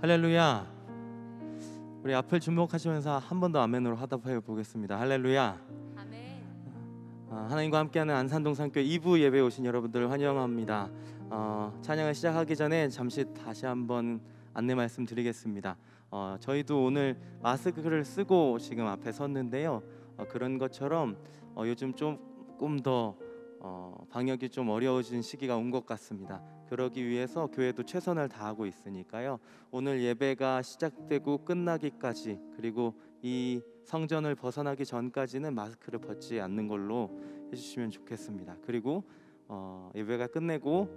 할렐루야. 우리 앞을 주목하시면서 한 번 더 아멘으로 화답해 보겠습니다. 할렐루야. 아멘. 하나님과 함께하는 안산동 산교회 2부 예배에 오신 여러분들을 환영합니다. 찬양을 시작하기 전에 잠시 다시 한번 안내 말씀드리겠습니다. 저희도 오늘 마스크를 쓰고 지금 앞에 섰는데요. 그런 것처럼 요즘 조금 더 방역이 좀 어려워진 시기가 온 것 같습니다. 그러기 위해서 교회도 최선을 다하고 있으니까요. 오늘 예배가 시작되고 끝나기까지, 그리고 이 성전을 벗어나기 전까지는 마스크를 벗지 않는 걸로 해주시면 좋겠습니다. 그리고 예배가 끝내고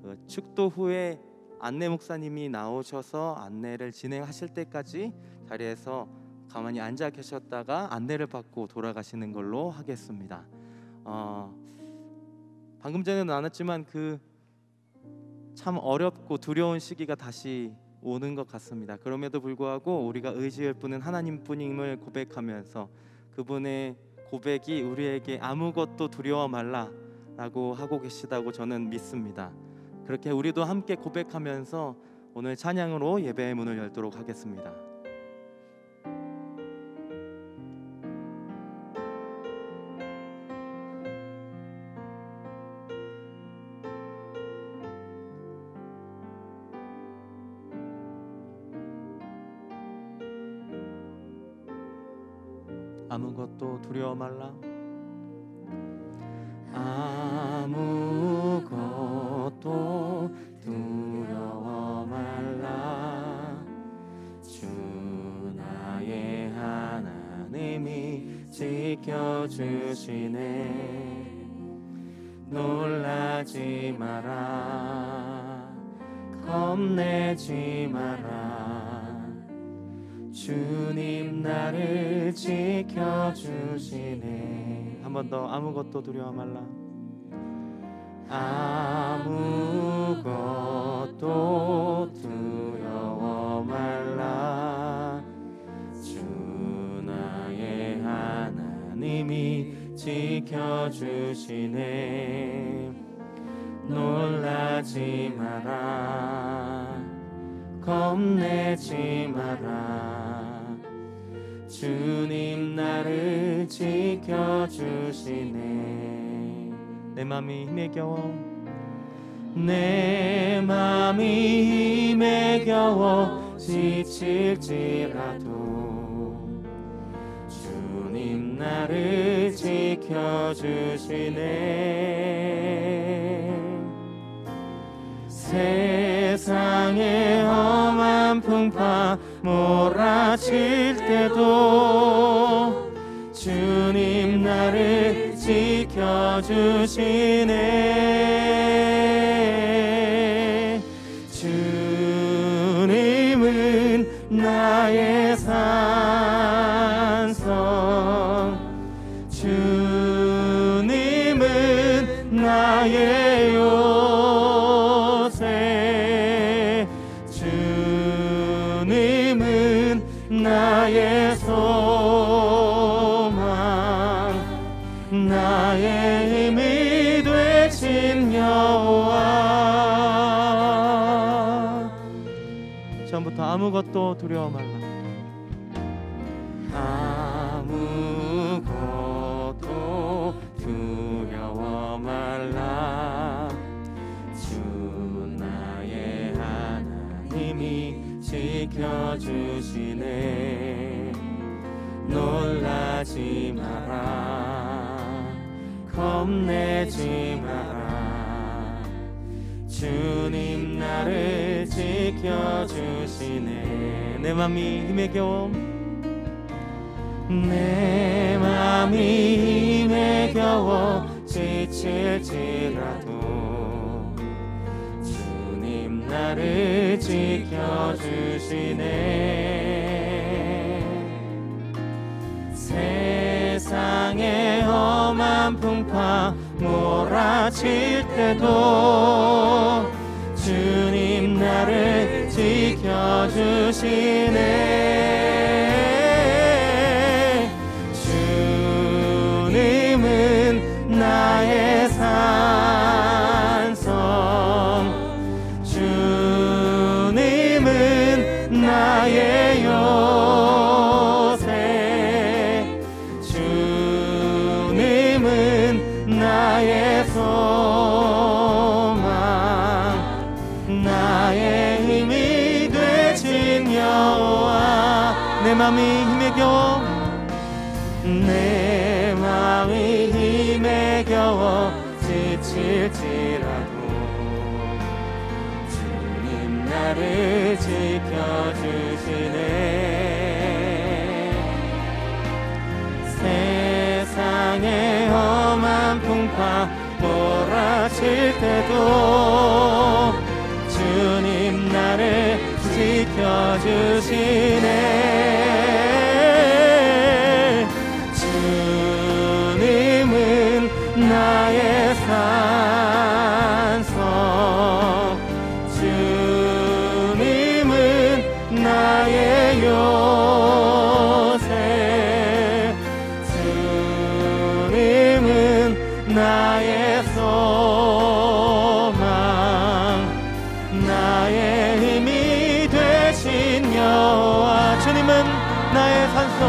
그 축도 후에 안내 목사님이 나오셔서 안내를 진행하실 때까지 자리에서 가만히 앉아 계셨다가 안내를 받고 돌아가시는 걸로 하겠습니다. 방금 전에 나눴지만 그 참 어렵고 두려운 시기가 다시 오는 것 같습니다. 그럼에도 불구하고 우리가 의지할 분은 하나님뿐임을 고백하면서 그분의 고백이 우리에게 아무것도 두려워 말라라고 하고 계시다고 저는 믿습니다. 그렇게 우리도 함께 고백하면서 오늘 찬양으로 예배의 문을 열도록 하겠습니다. 아무것도 두려워 말라. 아무것도 두려워 말라. 주 나의 하나님이 지켜주시네. 놀라지 마라. 겁내지 마라. 주님 나를 지켜주시네. 한 번 더. 아무것도 두려워 말라. 아무것도 두려워 말라. 주 나의 하나님이 지켜주시네. 놀라지 마라. 겁내지 마라. 주님 나를 지켜주시네. 내 맘이 힘에 겨워, 내 맘이 힘에 겨워 지칠지라도 주님 나를 지켜주시네. 세상의 험한 풍파 몰아칠 때도 주님 나를 지켜주시네. 주님은 나의 산성, 주님은 나의 요새, 주님은 나의 소망, 나의 힘이 되신 여호와. 처음부터 아무것도 두려워 말라. 아무것도 두려워 말라. 주 나의 하나님이 지켜주시네. 놀라지 마라. 겁내지 마라. 주님 나를 지켜주시네. 내 맘이 힘에 겨워, 내 맘이 힘에 겨워 지칠지라도 주님 나를 지켜주시네. 세상의 험한 풍파 몰아칠 때도 주님 나를 지켜주시네. 주님은 나의 산성, 주님은 나의 요새 주님은 나의 소망 나의 힘이 되신 여호와 내 맘이 힘에 겨워 내 맘이 힘에 겨워 지칠지라도 주님 나를 지켜주시네 세상의 험한 풍파 몰아칠 때도 주님 나를 지켜주시네 주님은 나의 산성 주님은 나의 요새 주님은 나의 소망 나의 힘이 되신 여호와 주님은 나의 산성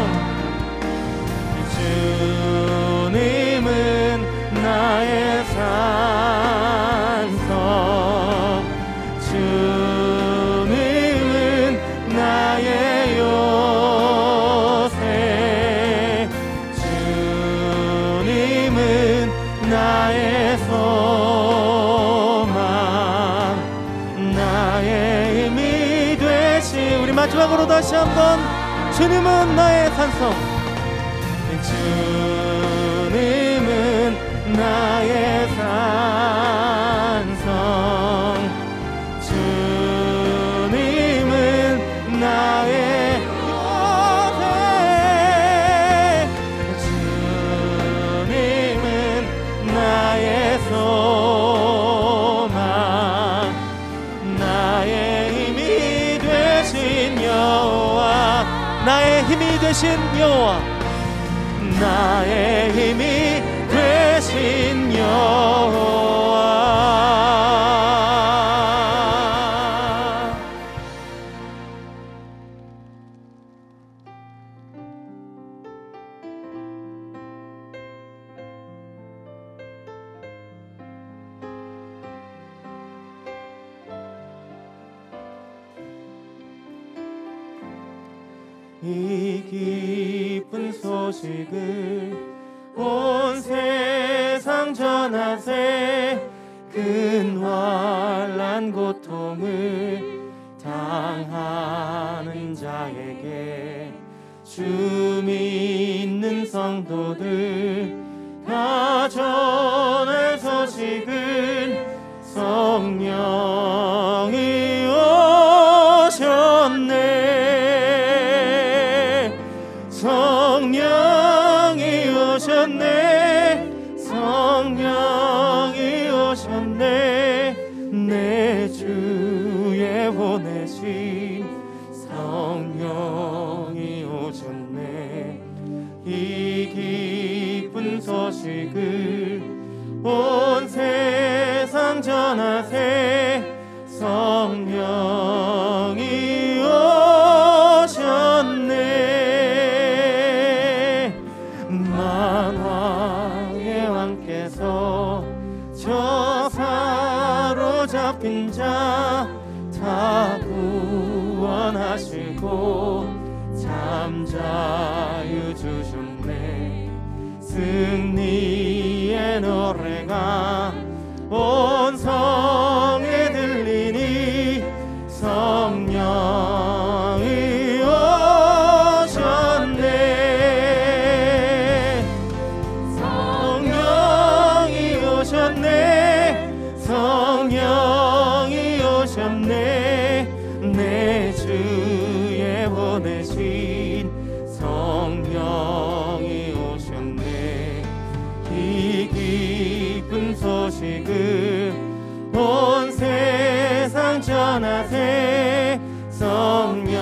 주님은 나의 산성 주님은 나의 요새 주님은 나의 소망 나의 힘이 되시 우리 마지막으로 다시 한번 주님은 나의 산성 주님은 나의 산성 주님은 나의 요새 주님은 나의 소망 나의 힘이 되신 여호와 나의 힘이 되신 여호와 나의 힘이 되신 여호와 이 기쁜 소식을 온 세상 전하세 근활한 고통을 당하는 자에게 주 믿는 성도들 다 전할 소식을 성령이 오셨네 성령이 오셨네 성령이 오셨네 내 주에 보내신 성령이 오셨네 이 기쁜 소식을 온 세상 전하세 성령이 오셨네 만왕의 왕께서 저 사로잡힌 자 다 구원하시고 잠자유 주셨네 승리의 노래가 온 성에 들리니 성령이 오셨네 성령이 오셨네 성령이 오셨네 내 주에 보내신 성령이 오셨네 이 기쁜 소식을 온 세상 전하세 성령이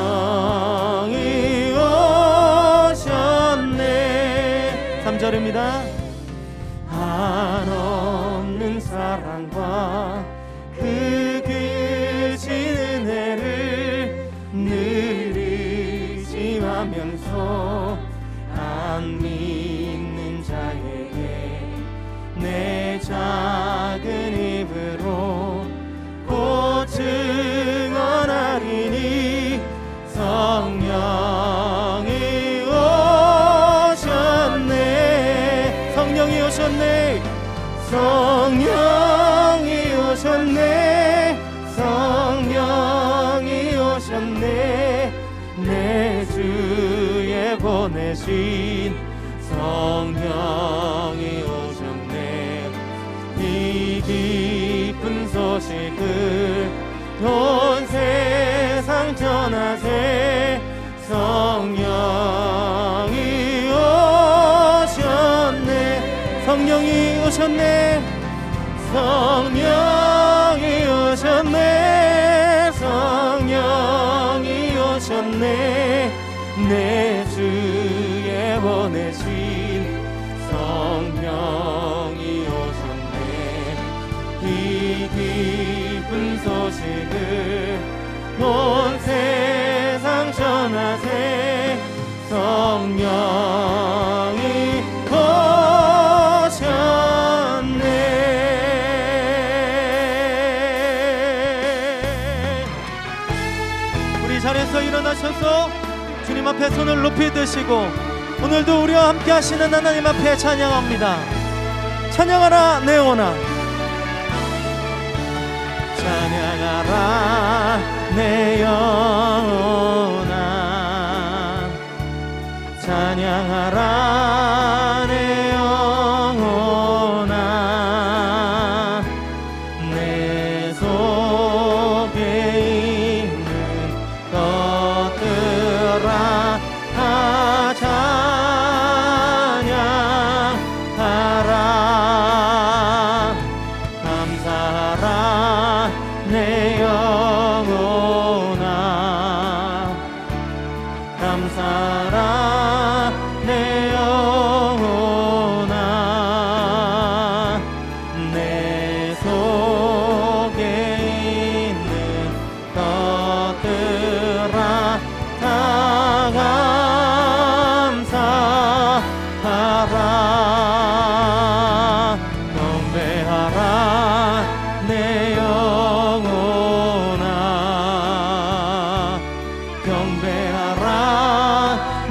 오셨네 3절입니다 한없는 사랑과 그 크신 은혜를 늘 성령이 오셨네. 성령이 오셨네. 내 주에 보내신 성령이 오셨네. 이 기쁜 소식을 온 세상 전하세. 성령이 오셨네. 성령이 오셨네. 성령이 오셨네. 성령이 오셨네. 내 주에 보내신 성령이 오셨네. 이 기쁜 소식을 온 세상 전하세. 성령이 오셨네. 우리 자리에서 일어나셔서 주님 앞에 손을 높이 드시고 오늘도 우리와 함께 하시는 하나님 앞에 찬양합니다. 찬양하라 내 영혼아. 찬양하라 내 영혼아. 찬양하라 내 영혼아. 내 속에 있는 것들아 다 찬양하라. 감사하라 내 영혼아. 감사하라 내 영혼아. 내 속에 있는 것들아 다 감사하라. 경배하라 내 영혼아. 경배하라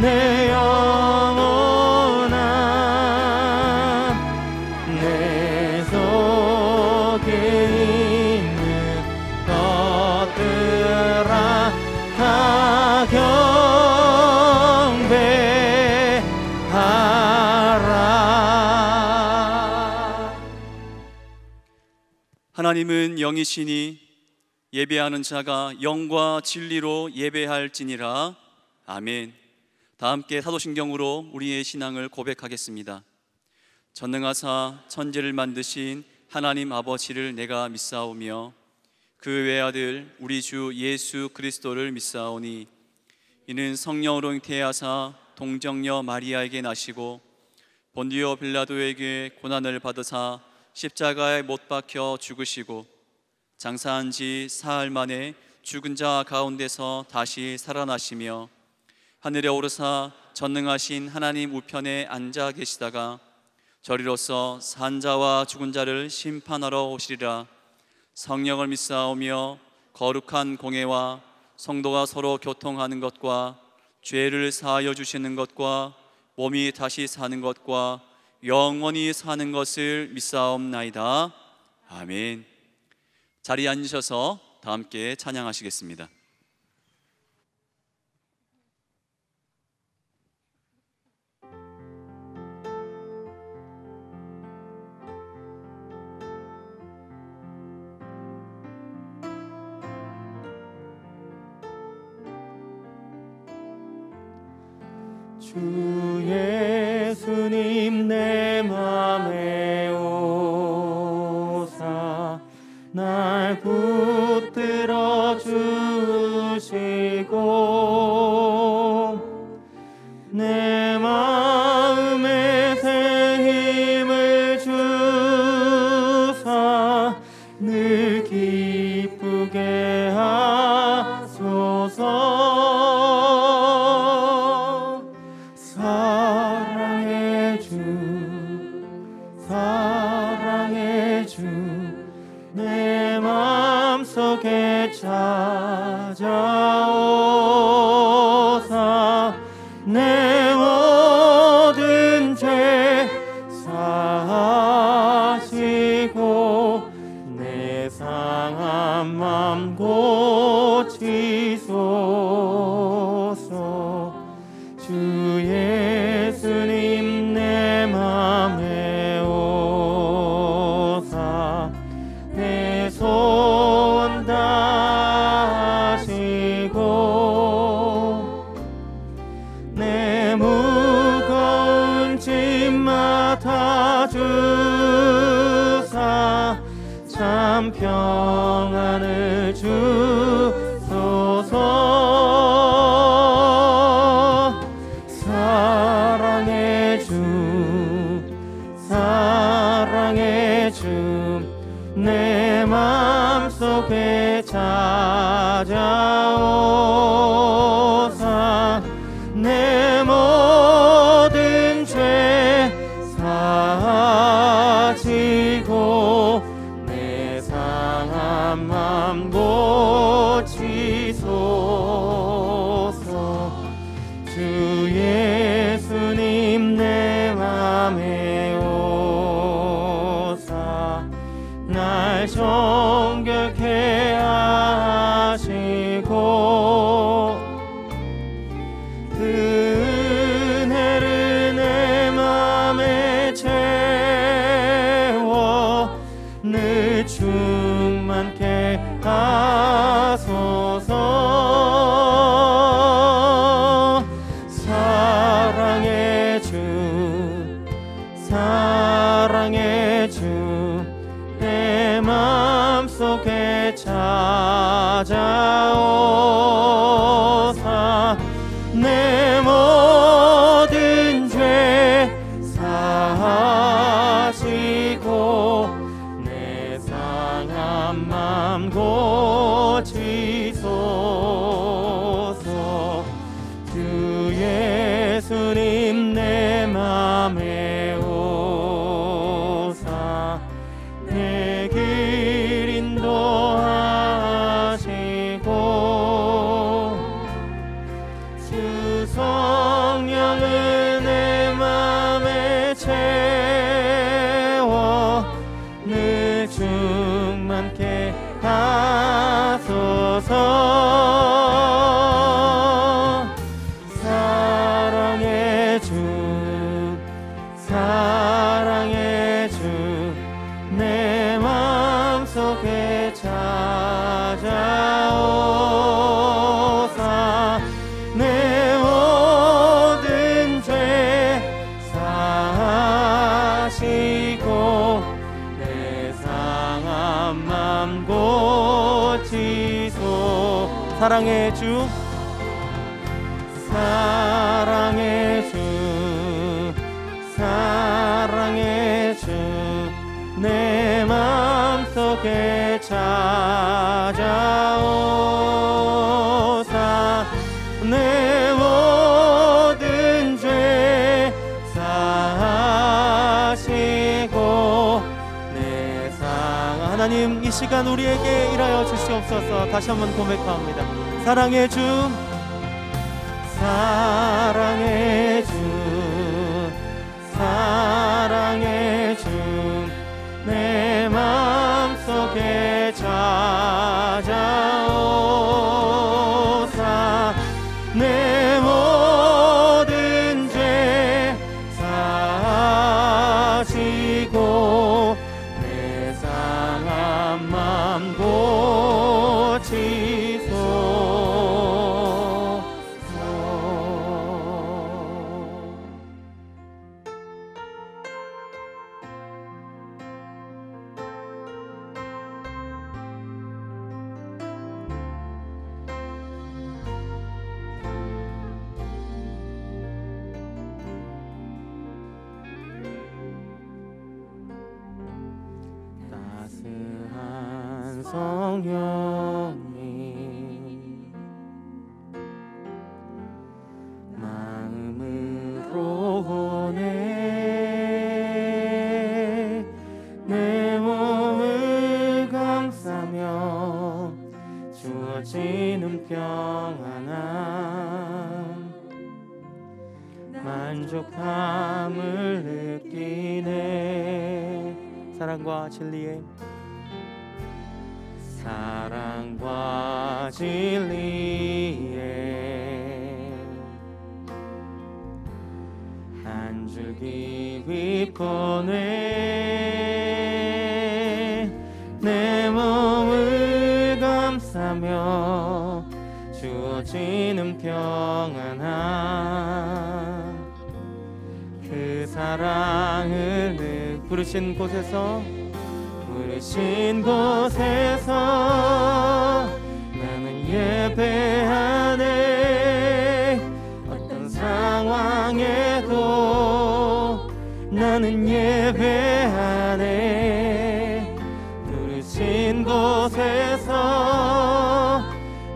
내 영혼아. 내 속에 있는 것들아 다 경배하라. 하나님은 영이시니 예배하는 자가 영과 진리로 예배할지니라. 아멘. 다 함께 사도신경으로 우리의 신앙을 고백하겠습니다. 전능하사 천지를 만드신 하나님 아버지를 내가 믿사오며 그 외아들 우리 주 예수 그리스도를 믿사오니 이는 성령으로 잉태하사 동정녀 마리아에게 나시고 본디오 빌라도에게 고난을 받으사 십자가에 못 박혀 죽으시고 장사한 지 사흘 만에 죽은 자 가운데서 다시 살아나시며 하늘에 오르사 전능하신 하나님 우편에 앉아 계시다가 저리로서 산 자와 죽은 자를 심판하러 오시리라. 성령을 믿사오며 거룩한 공회와 성도가 서로 교통하는 것과 죄를 사하여 주시는 것과 몸이 다시 사는 것과 영원히 사는 것을 믿사옵나이다. 아멘. 자리에 앉으셔서 다 함께 찬양하시겠습니다. 주 예수님 내 맘에 오사 날 붙들어 주시고 내 마음에 새 힘을 주사 늘 기쁘게 하소서. 사랑의 주 사랑의 주 내 맘속에 찾아오사 내 모든 죄 사하시 참 평안을 주소서. 사랑의 주, 사랑의 주, 내 맘속에 찾아오사 내 모든 죄 사하시고 내 상한 맘 고치소서. 주 예수님 내 맘에 오사 날 정결케 하시고 그 은혜를 내 맘에 채워 늘 충만케 하소서. 사랑의 주, 사랑의 주, 내 맘속에 찾아오사 내 모든 죄 사하시고 내 상한 맘 고치소서. 주 예수님 내 맘에 오사 내 길 인도하시고 주 성령을 내 맘에 채워 늘 충만케 하소서. 사랑의 주, 사랑의 주, 내 맘속에 찾아오사 내 모든 죄 사하시고 내 상한 맘 고치소. 사랑의 주, 사랑의 주, 사랑의 주, 내 맘속에 찾아오사 내 모든 죄 사하시고 내 상. 하나님 이 시간 우리에게 일하여 주시옵소서. 다시 한번 고백합니다. 사랑의 주, 사랑의 주, 사랑의 주, 내 맘속에 찾아오사 내 모든 죄 사하시고 내 상한 맘 고치소서. 따스한 성령님 마음으로 오네 내 몸을 감싸며 주어지는 평안함 만족함을 느끼네. 사랑과 진리에 사랑과 진리에 한 줄기 휘포네 내 몸을 감싸며 주어지는 평안함 그 사랑을 부르신 곳에서 부르신 곳에서 나는 예배하네. 어떤 상황에도 나는 예배하네. 부르신 곳에서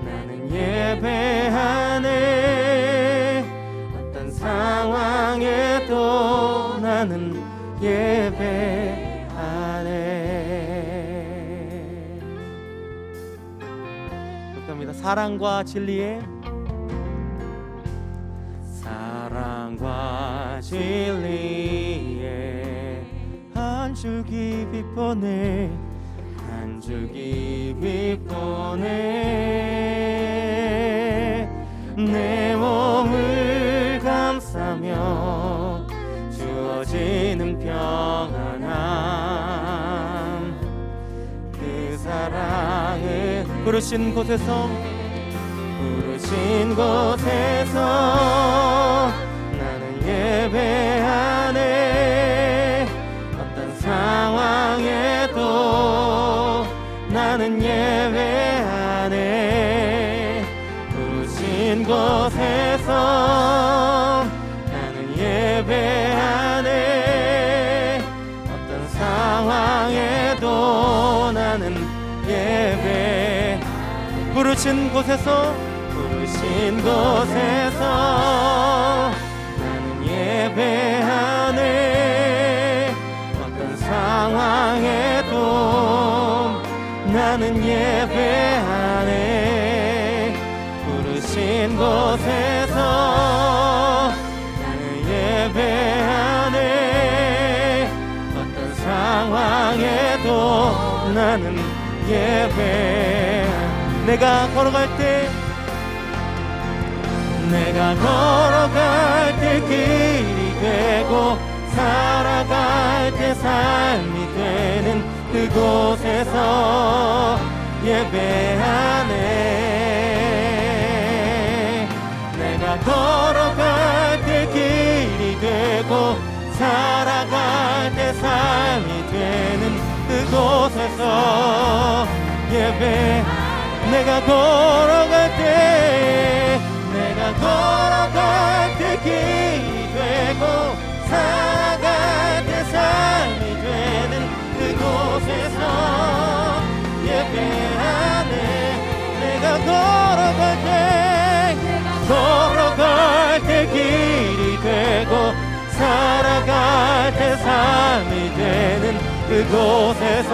나는 예배하네. 어떤 상황에도 나는 예배하네. 그렇답니다. 사랑과 진리의 한 줄기 빛보네. 한 줄기 빛보네. 내 몸을 감싸며 주어지는 평안함. 그 사랑을 부르신 곳에서 나는 예배하네. 어떤 상황에도 나는 예배하네. 부르신 곳에서 나는 예배하네. 어떤 상황에도 나는 예배. 부르신 곳에서 나는 예배하네. 어떤 상황에도 나는 예배하네. 부르신 곳에서 나는 예배하네. 어떤 상황에도 나는 예배. 내가 걸어갈 때 길이 되고 살아갈 때 삶이 되는 그곳에서 예배하네. 내가 걸어갈 때 길이 되고 살아갈 때 삶이 되는 그곳에서 예배하네. 내가 걸어갈 때 길이 되고 살아갈 때 삶이 되는 그곳에서 예배하네. 내가 걸어갈 때 길이 되고 살아갈 때 삶이 되는 그곳에서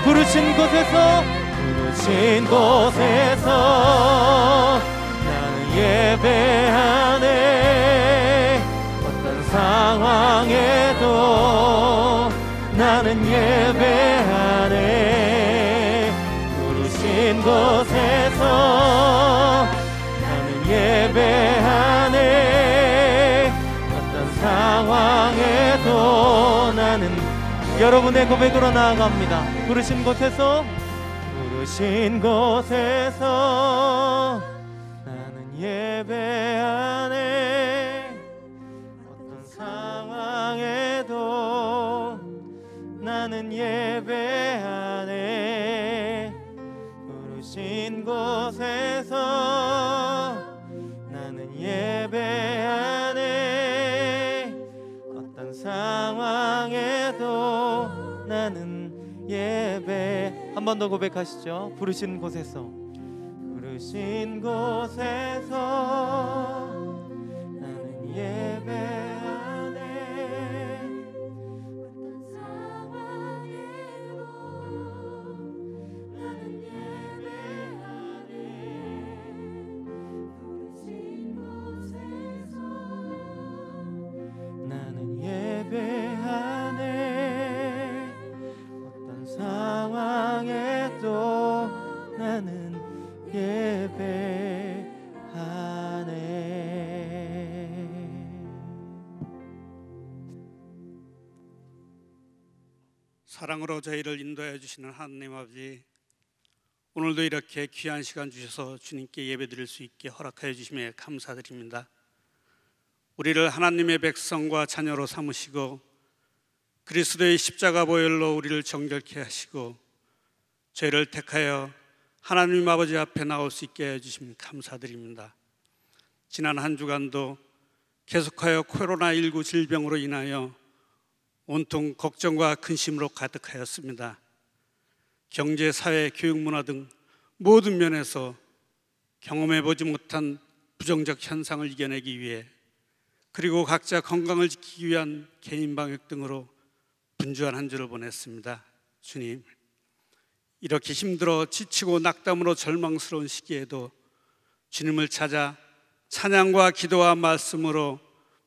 부르신 곳에서 나는 예배하네. 어떤 상황에도 나는 예배하네. 부르신 곳에서 나는 예배하네. 어떤 상황에도 나는. 여러분의 고백으로 나아갑니다. 부르신 곳에서 나는 예배하네. 어떤 상황에도 나는 예배하네. 부르신 곳에서 나는 예배하네. 어떤 상황에도 나는 예배. 한 번 더 고백하시죠. 부르신 곳에서 나는 예배하네. 어떤 상황에도 나는 예배하네. 부르신 곳에서 나는 예배하네. 어떤 상황에도 나는 예배하네. 사랑으로 저희를 인도해 주시는 하나님 아버지, 오늘도 이렇게 귀한 시간 주셔서 주님께 예배드릴 수 있게 허락하여 주심에 감사드립니다. 우리를 하나님의 백성과 자녀로 삼으시고 그리스도의 십자가 보혈로 우리를 정결케 하시고 죄를 택하여 하나님 아버지 앞에 나올 수 있게 해주심 감사드립니다. 지난 한 주간도 계속하여 코로나19 질병으로 인하여 온통 걱정과 근심으로 가득하였습니다. 경제, 사회, 교육, 문화 등 모든 면에서 경험해보지 못한 부정적 현상을 이겨내기 위해, 그리고 각자 건강을 지키기 위한 개인 방역 등으로 분주한 한 주를 보냈습니다. 주님, 이렇게 힘들어 지치고 낙담으로 절망스러운 시기에도 주님을 찾아 찬양과 기도와 말씀으로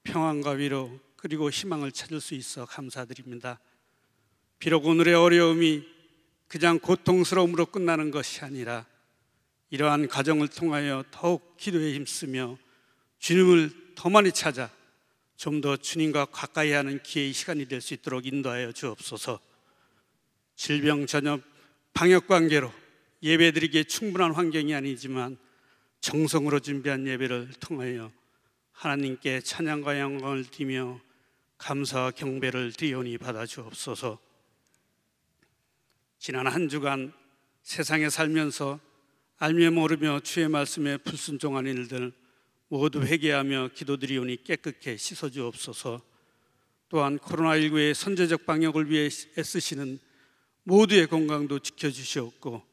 평안과 위로 그리고 희망을 찾을 수 있어 감사드립니다. 비록 오늘의 어려움이 그냥 고통스러움으로 끝나는 것이 아니라 이러한 과정을 통하여 더욱 기도에 힘쓰며 주님을 더 많이 찾아 좀 더 주님과 가까이 하는 기회의 시간이 될 수 있도록 인도하여 주옵소서. 질병 전염 방역 관계로 예배드리기에 충분한 환경이 아니지만 정성으로 준비한 예배를 통하여 하나님께 찬양과 영광을 드리며 감사와 경배를 드리오니 받아 주옵소서. 지난 한 주간 세상에 살면서 알며 모르며 주의 말씀에 불순종한 일들 모두 회개하며 기도드리오니 깨끗게 씻어주옵소서. 또한 코로나19의 선제적 방역을 위해 애쓰시는 모두의 건강도 지켜주시옵고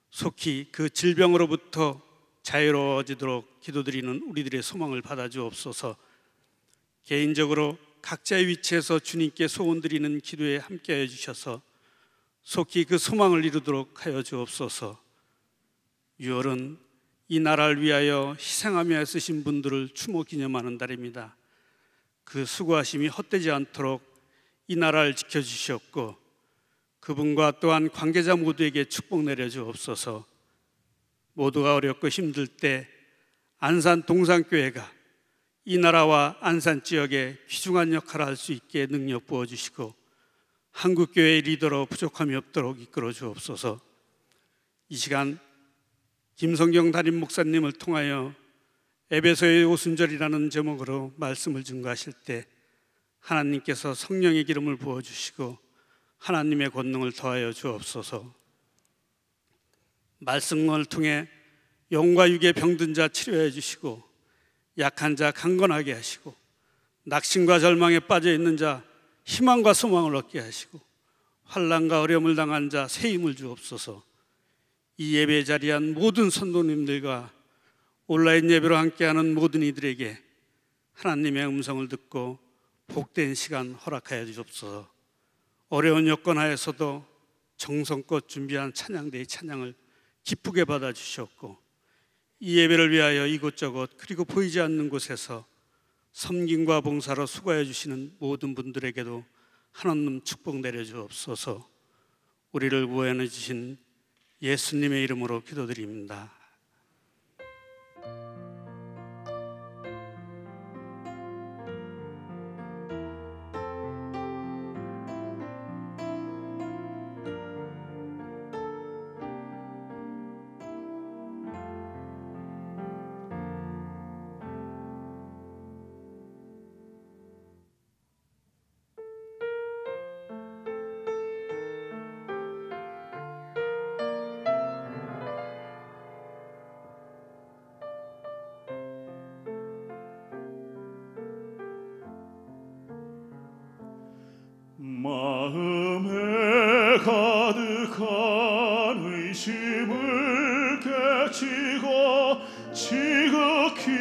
속히 그 질병으로부터 자유로워지도록 기도드리는 우리들의 소망을 받아주옵소서. 개인적으로 각자의 위치에서 주님께 소원드리는 기도에 함께해 주셔서 속히 그 소망을 이루도록 하여 주옵소서. 6월은 이 나라를 위하여 희생하며 애쓰신 분들을 추모 기념하는 달입니다. 그 수고하심이 헛되지 않도록 이 나라를 지켜주시옵고 그분과 또한 관계자 모두에게 축복 내려주옵소서. 모두가 어렵고 힘들 때 안산 동산교회가 이 나라와 안산 지역에 귀중한 역할을 할 수 있게 능력 부어주시고 한국교회의 리더로 부족함이 없도록 이끌어 주옵소서. 이 시간 김성경 담임 목사님을 통하여 에베소의 오순절이라는 제목으로 말씀을 증거하실 때 하나님께서 성령의 기름을 부어주시고 하나님의 권능을 더하여 주옵소서. 말씀을 통해 영과 육의 병든 자 치료해 주시고 약한 자 강건하게 하시고 낙심과 절망에 빠져 있는 자 희망과 소망을 얻게 하시고 환난과 어려움을 당한 자 새 힘을 주옵소서. 이 예배 자리한 모든 성도님들과 온라인 예배로 함께하는 모든 이들에게 하나님의 음성을 듣고 복된 시간 허락하여 주옵소서. 어려운 여건 하에서도 정성껏 준비한 찬양대의 찬양을 기쁘게 받아주셨고 이 예배를 위하여 이곳저곳 그리고 보이지 않는 곳에서 섬김과 봉사로 수고해 주시는 모든 분들에게도 하나님 축복 내려주옵소서. 우리를 구원해 주신 예수님의 이름으로 기도드립니다. 마음에 가득한 의심을 깨치고 지극히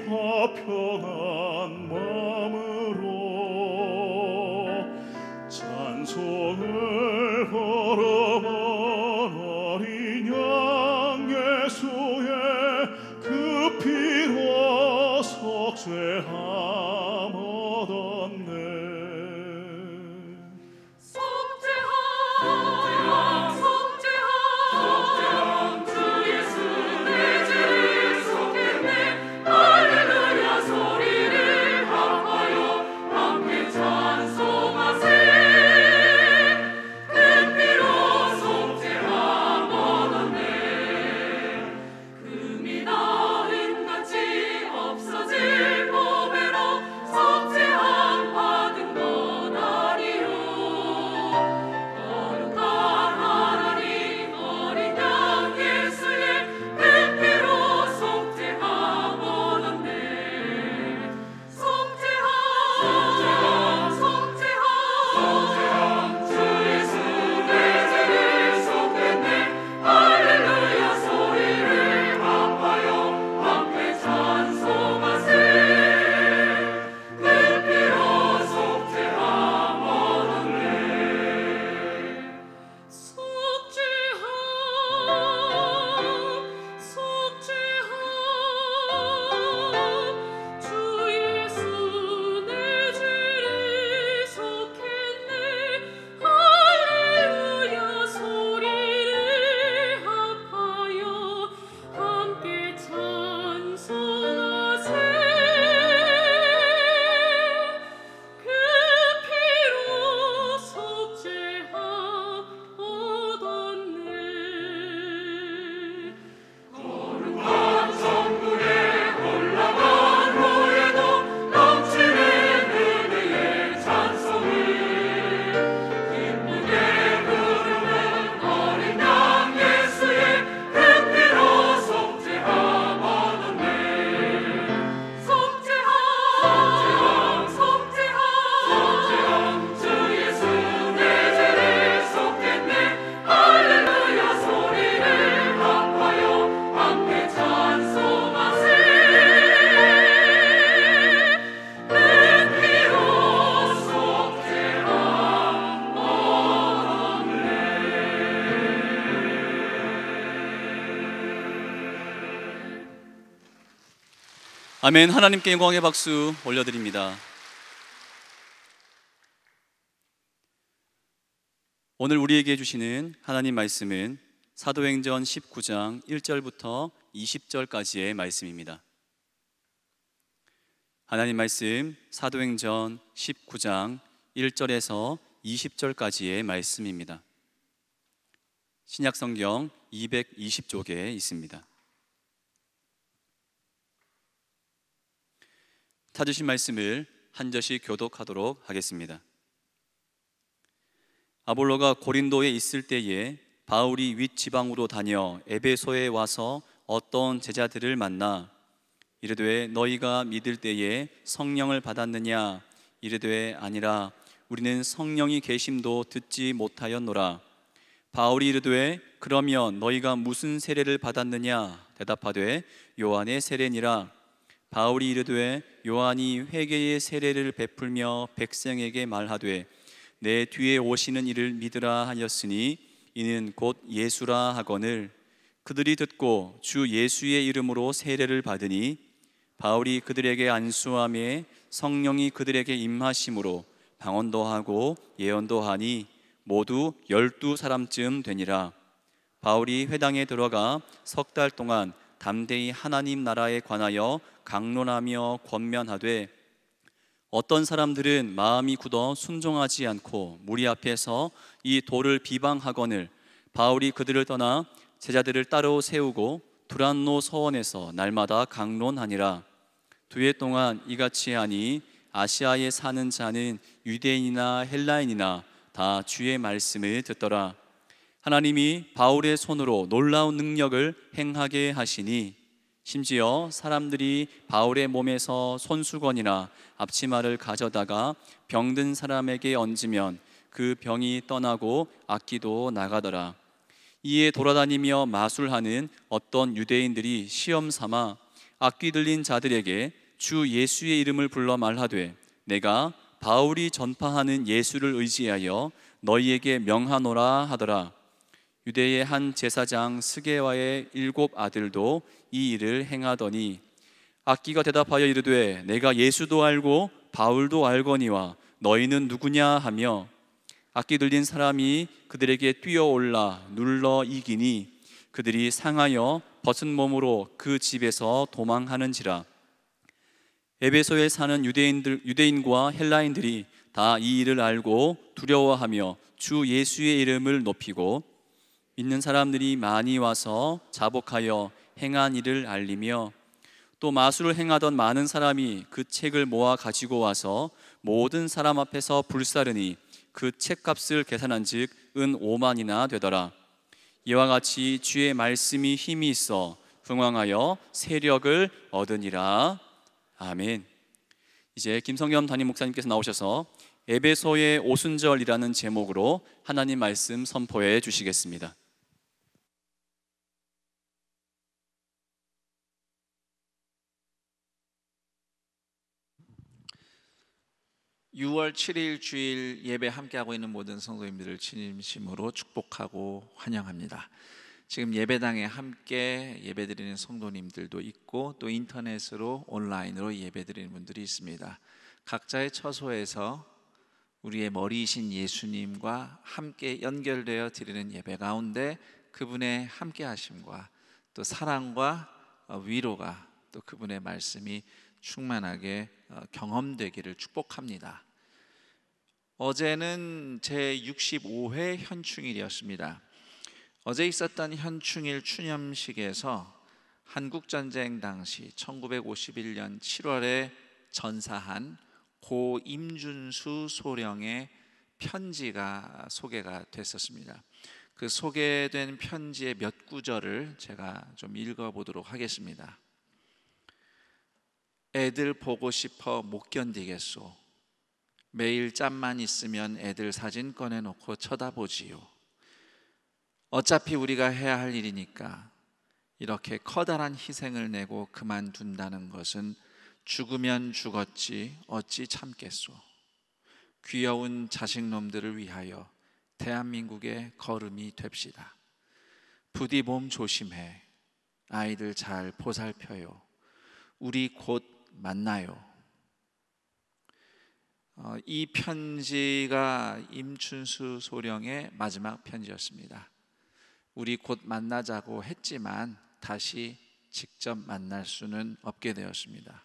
화평한 마음으로 찬송을 걸어본 어린 양 예수의 그 피로 속죄함 얻었네. 소리를 아멘. 하나님께 영광의 박수 올려드립니다. 오늘 우리에게 주시는 하나님 말씀은 사도행전 19장 1절부터 20절까지의 말씀입니다. 하나님 말씀 사도행전 19장 1절에서 20절까지의 말씀입니다. 신약성경 220쪽에 있습니다. 찾으신 말씀을 한 절씩 교독하도록 하겠습니다. 아볼로가 고린도에 있을 때에 바울이 윗지방으로 다녀 에베소에 와서 어떤 제자들을 만나 이르되 너희가 믿을 때에 성령을 받았느냐? 이르되 아니라 우리는 성령이 계심도 듣지 못하였노라. 바울이 이르되 그러면 너희가 무슨 세례를 받았느냐? 대답하되 요한의 세례니라. 바울이 이르되 요한이 회개의 세례를 베풀며 백성에게 말하되 내 뒤에 오시는 이를 믿으라 하였으니 이는 곧 예수라 하거늘. 그들이 듣고 주 예수의 이름으로 세례를 받으니 바울이 그들에게 안수함에 성령이 그들에게 임하심으로 방언도 하고 예언도 하니 모두 12사람쯤 되니라. 바울이 회당에 들어가 석 달 동안 담대히 하나님 나라에 관하여 강론하며 권면하되 어떤 사람들은 마음이 굳어 순종하지 않고 무리 앞에서 이 돌을 비방하거늘 바울이 그들을 떠나 제자들을 따로 세우고 두란노 서원에서 날마다 강론하니라. 2해 동안 이같이 하니 아시아에 사는 자는 유대인이나 헬라인이나 다 주의 말씀을 듣더라. 하나님이 바울의 손으로 놀라운 능력을 행하게 하시니 심지어 사람들이 바울의 몸에서 손수건이나 앞치마를 가져다가 병든 사람에게 얹으면 그 병이 떠나고 악기도 나가더라. 이에 돌아다니며 마술하는 어떤 유대인들이 시험 삼아 악기 들린 자들에게 주 예수의 이름을 불러 말하되 내가 바울이 전파하는 예수를 의지하여 너희에게 명하노라 하더라. 유대의 한 제사장 스게와의 7 아들도 이 일을 행하더니 악기가 대답하여 이르되 내가 예수도 알고 바울도 알거니와 너희는 누구냐 하며 악기 들린 사람이 그들에게 뛰어올라 눌러 이기니 그들이 상하여 벗은 몸으로 그 집에서 도망하는지라. 에베소에 사는 유대인과 헬라인들이 다 이 일을 알고 두려워하며 주 예수의 이름을 높이고 믿는 사람들이 많이 와서 자복하여 행한 일을 알리며 또 마술을 행하던 많은 사람이 그 책을 모아 가지고 와서 모든 사람 앞에서 불사르니 그 책값을 계산한 즉 은 5만이나 되더라. 이와 같이 주의 말씀이 힘이 있어 흥왕하여 세력을 얻으니라. 아멘. 이제 김성겸 담임 목사님께서 나오셔서 에베소의 오순절이라는 제목으로 하나님 말씀 선포해 주시겠습니다. 6월 7일 주일 예배 함께하고 있는 모든 성도님들을 진심으로 축복하고 환영합니다. 지금 예배당에 함께 예배드리는 성도님들도 있고 또 인터넷으로 온라인으로 예배드리는 분들이 있습니다. 각자의 처소에서 우리의 머리이신 예수님과 함께 연결되어 드리는 예배 가운데 그분의 함께 하심과 또 사랑과 위로가 또 그분의 말씀이 충만하게 경험되기를 축복합니다. 어제는 제65회 현충일이었습니다. 어제 있었던 현충일 추념식에서 한국전쟁 당시 1951년 7월에 전사한 고 임준수 소령의 편지가 소개가 됐었습니다. 그 소개된 편지의 몇 구절을 제가 좀 읽어보도록 하겠습니다. 애들 보고 싶어 못 견디겠소. 매일 짬만 있으면 애들 사진 꺼내놓고 쳐다보지요. 어차피 우리가 해야 할 일이니까 이렇게 커다란 희생을 내고 그만둔다는 것은 죽으면 죽었지 어찌 참겠소. 귀여운 자식놈들을 위하여 대한민국의 걸음이 됩시다. 부디 몸 조심해. 아이들 잘 보살펴요. 우리 곧 만나요. 이 편지가 임춘수 소령의 마지막 편지였습니다. 우리 곧 만나자고 했지만 다시 직접 만날 수는 없게 되었습니다.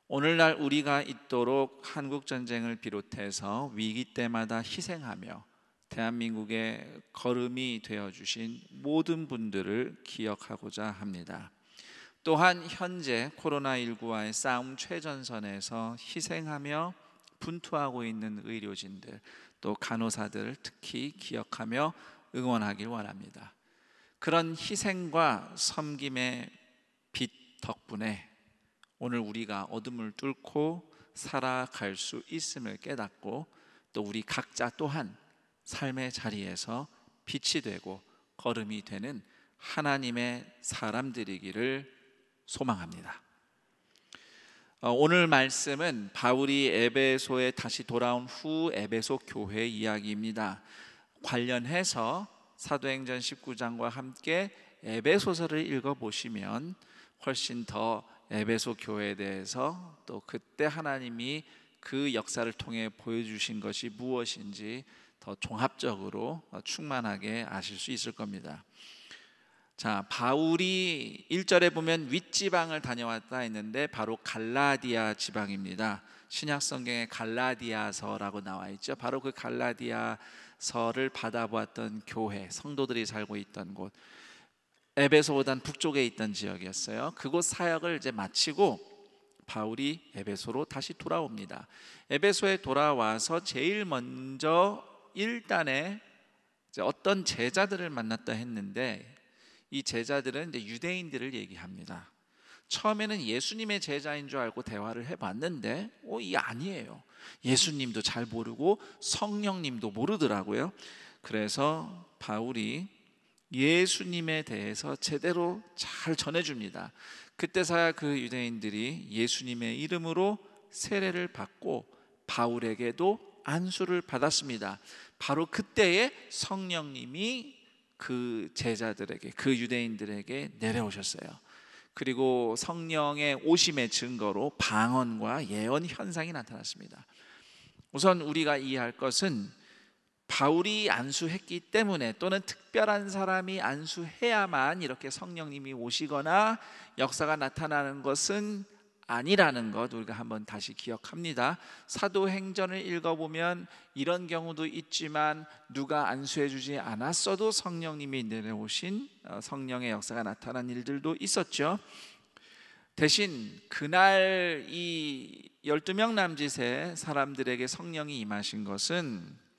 오늘날 우리가 있도록 한국전쟁을 비롯해서 위기 때마다 희생하며 대한민국의 걸음이 되어주신 모든 분들을 기억하고자 합니다. 또한 현재 코로나19와의 싸움 최전선에서 희생하며 분투하고 있는 의료진들, 또 간호사들 특히 기억하며 응원하길 원합니다. 그런 희생과 섬김의 빛 덕분에 오늘 우리가 어둠을 뚫고 살아갈 수 있음을 깨닫고, 또 우리 각자 또한 삶의 자리에서 빛이 되고 걸음이 되는 하나님의 사람들이기를 소망합니다. 오늘 말씀은 바울이 에베소에 다시 돌아온 후 에베소 교회 이야기입니다. 관련해서 사도행전 19장과 함께 에베소서를 읽어보시면 훨씬 더 에베소 교회에 대해서, 또 그때 하나님이 그 역사를 통해 보여주신 것이 무엇인지 더 종합적으로 충만하게 아실 수 있을 겁니다. 자, 바울이 1절에 보면 윗지방을 다녀왔다 했는데 바로 갈라디아 지방입니다. 신약 성경에 갈라디아서라고 나와 있죠. 바로 그 갈라디아서를 받아보았던 교회, 성도들이 살고 있던 곳, 에베소보단 북쪽에 있던 지역이었어요. 그곳 사역을 이제 마치고 바울이 에베소로 다시 돌아옵니다. 에베소에 돌아와서 제일 먼저 1단에 어떤 제자들을 만났다 했는데, 이 제자들은 이제 유대인들을 얘기합니다. 처음에는 예수님의 제자인 줄 알고 대화를 해봤는데 이 아니에요. 예수님도 잘 모르고 성령님도 모르더라고요. 그래서 바울이 예수님에 대해서 제대로 잘 전해줍니다. 그때서야 그 유대인들이 예수님의 이름으로 세례를 받고 바울에게도 안수를 받았습니다. 바로 그때에 성령님이 그 제자들에게, 그 유대인들에게 내려오셨어요. 그리고 성령의 오심의 증거로 방언과 예언 현상이 나타났습니다. 우선 우리가 이해할 것은 바울이 안수했기 때문에, 또는 특별한 사람이 안수해야만 이렇게 성령님이 오시거나 역사가 나타나는 것은 아니라는 것 우리가 한번 다시 기억합니다. 사도행전을 읽어보면 이런 경우도 있지만 누가 안수해주지 않았어도 성령님이 내려오신 성령의 역사가 나타난 일들도 있었죠. 대신 그날 이 12명 남짓의 사람들에게 성령이 임하신 것은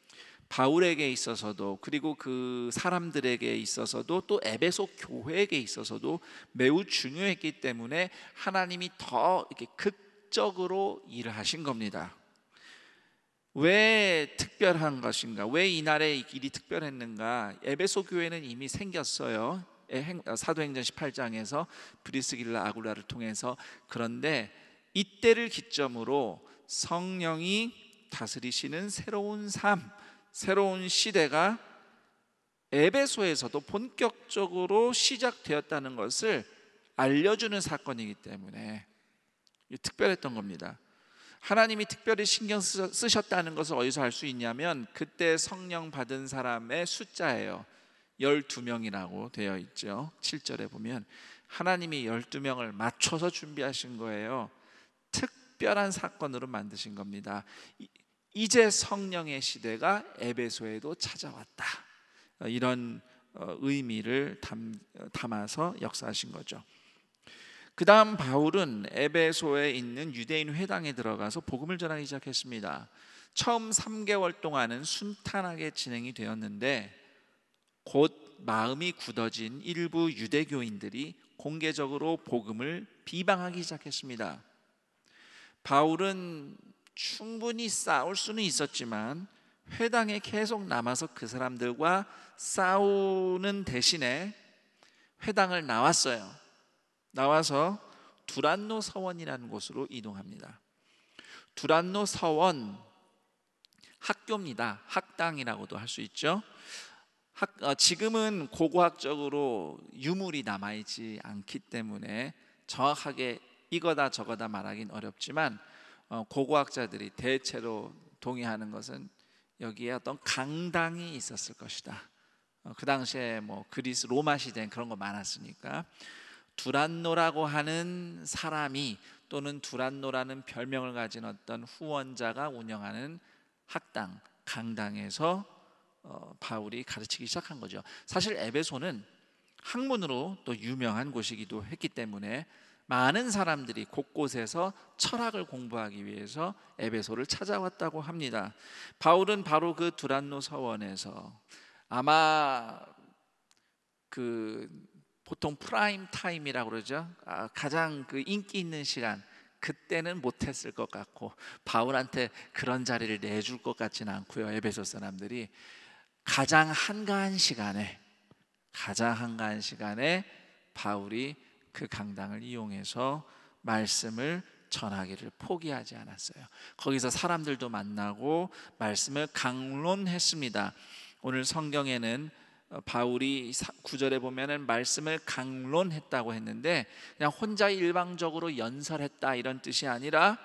바울에게 있어서도, 그리고 그 사람들에게 있어서도, 또 에베소 교회에게 있어서도 매우 중요했기 때문에 하나님이 더 이렇게 극적으로 일을 하신 겁니다. 왜 특별한 것인가? 왜 이날의 일이 특별했는가? 에베소 교회는 이미 생겼어요. 사도행전 18장에서 브리스길라 아굴라를 통해서. 그런데 이때를 기점으로 성령이 다스리시는 새로운 삶, 새로운 시대가 에베소에서도 본격적으로 시작되었다는 것을 알려주는 사건이기 때문에 특별했던 겁니다. 하나님이 특별히 신경 쓰셨다는 것을 어디서 알 수 있냐면 그때 성령 받은 사람의 숫자예요. 12명이라고 되어 있죠. 7절에 보면 하나님이 12명을 맞춰서 준비하신 거예요. 특별한 사건으로 만드신 겁니다. 이제 성령의 시대가 에베소에도 찾아왔다. 이런 의미를 담아서 역사하신 거죠. 그 다음 바울은 에베소에 있는 유대인 회당에 들어가서 복음을 전하기 시작했습니다. 처음 3개월 동안은 순탄하게 진행이 되었는데 곧 마음이 굳어진 일부 유대교인들이 공개적으로 복음을 비방하기 시작했습니다. 바울은 충분히 싸울 수는 있었지만 회당에 계속 남아서 그 사람들과 싸우는 대신에 회당을 나왔어요. 나와서 두란노 서원이라는 곳으로 이동합니다. 두란노 서원, 학교입니다. 학당이라고도 할 수 있죠. 지금은 고고학적으로 유물이 남아있지 않기 때문에 정확하게 이거다 저거다 말하긴 어렵지만 고고학자들이 대체로 동의하는 것은 여기에 어떤 강당이 있었을 것이다. 그 당시에 뭐 그리스 로마 시대엔 그런 거 많았으니까 두란노라고 하는 사람이 또는 두란노라는 별명을 가진 어떤 후원자가 운영하는 학당, 강당에서 바울이 가르치기 시작한 거죠. 사실 에베소는 학문으로 또 유명한 곳이기도 했기 때문에 많은 사람들이 곳곳에서 철학을 공부하기 위해서 에베소를 찾아왔다고 합니다. 바울은 바로 그 두란노 서원에서 아마 그 보통 프라임 타임이라고 그러죠. 가장 그 인기 있는 시간, 그때는 못했을 것 같고 바울한테 그런 자리를 내줄 것 같지는 않고요. 에베소 사람들이 가장 한가한 시간에 바울이 그 강당을 이용해서 말씀을 전하기를 포기하지 않았어요. 거기서 사람들도 만나고 말씀을 강론했습니다. 오늘 성경에는 바울이 9절에 보면은 말씀을 강론했다고 했는데 그냥 혼자 일방적으로 연설했다 이런 뜻이 아니라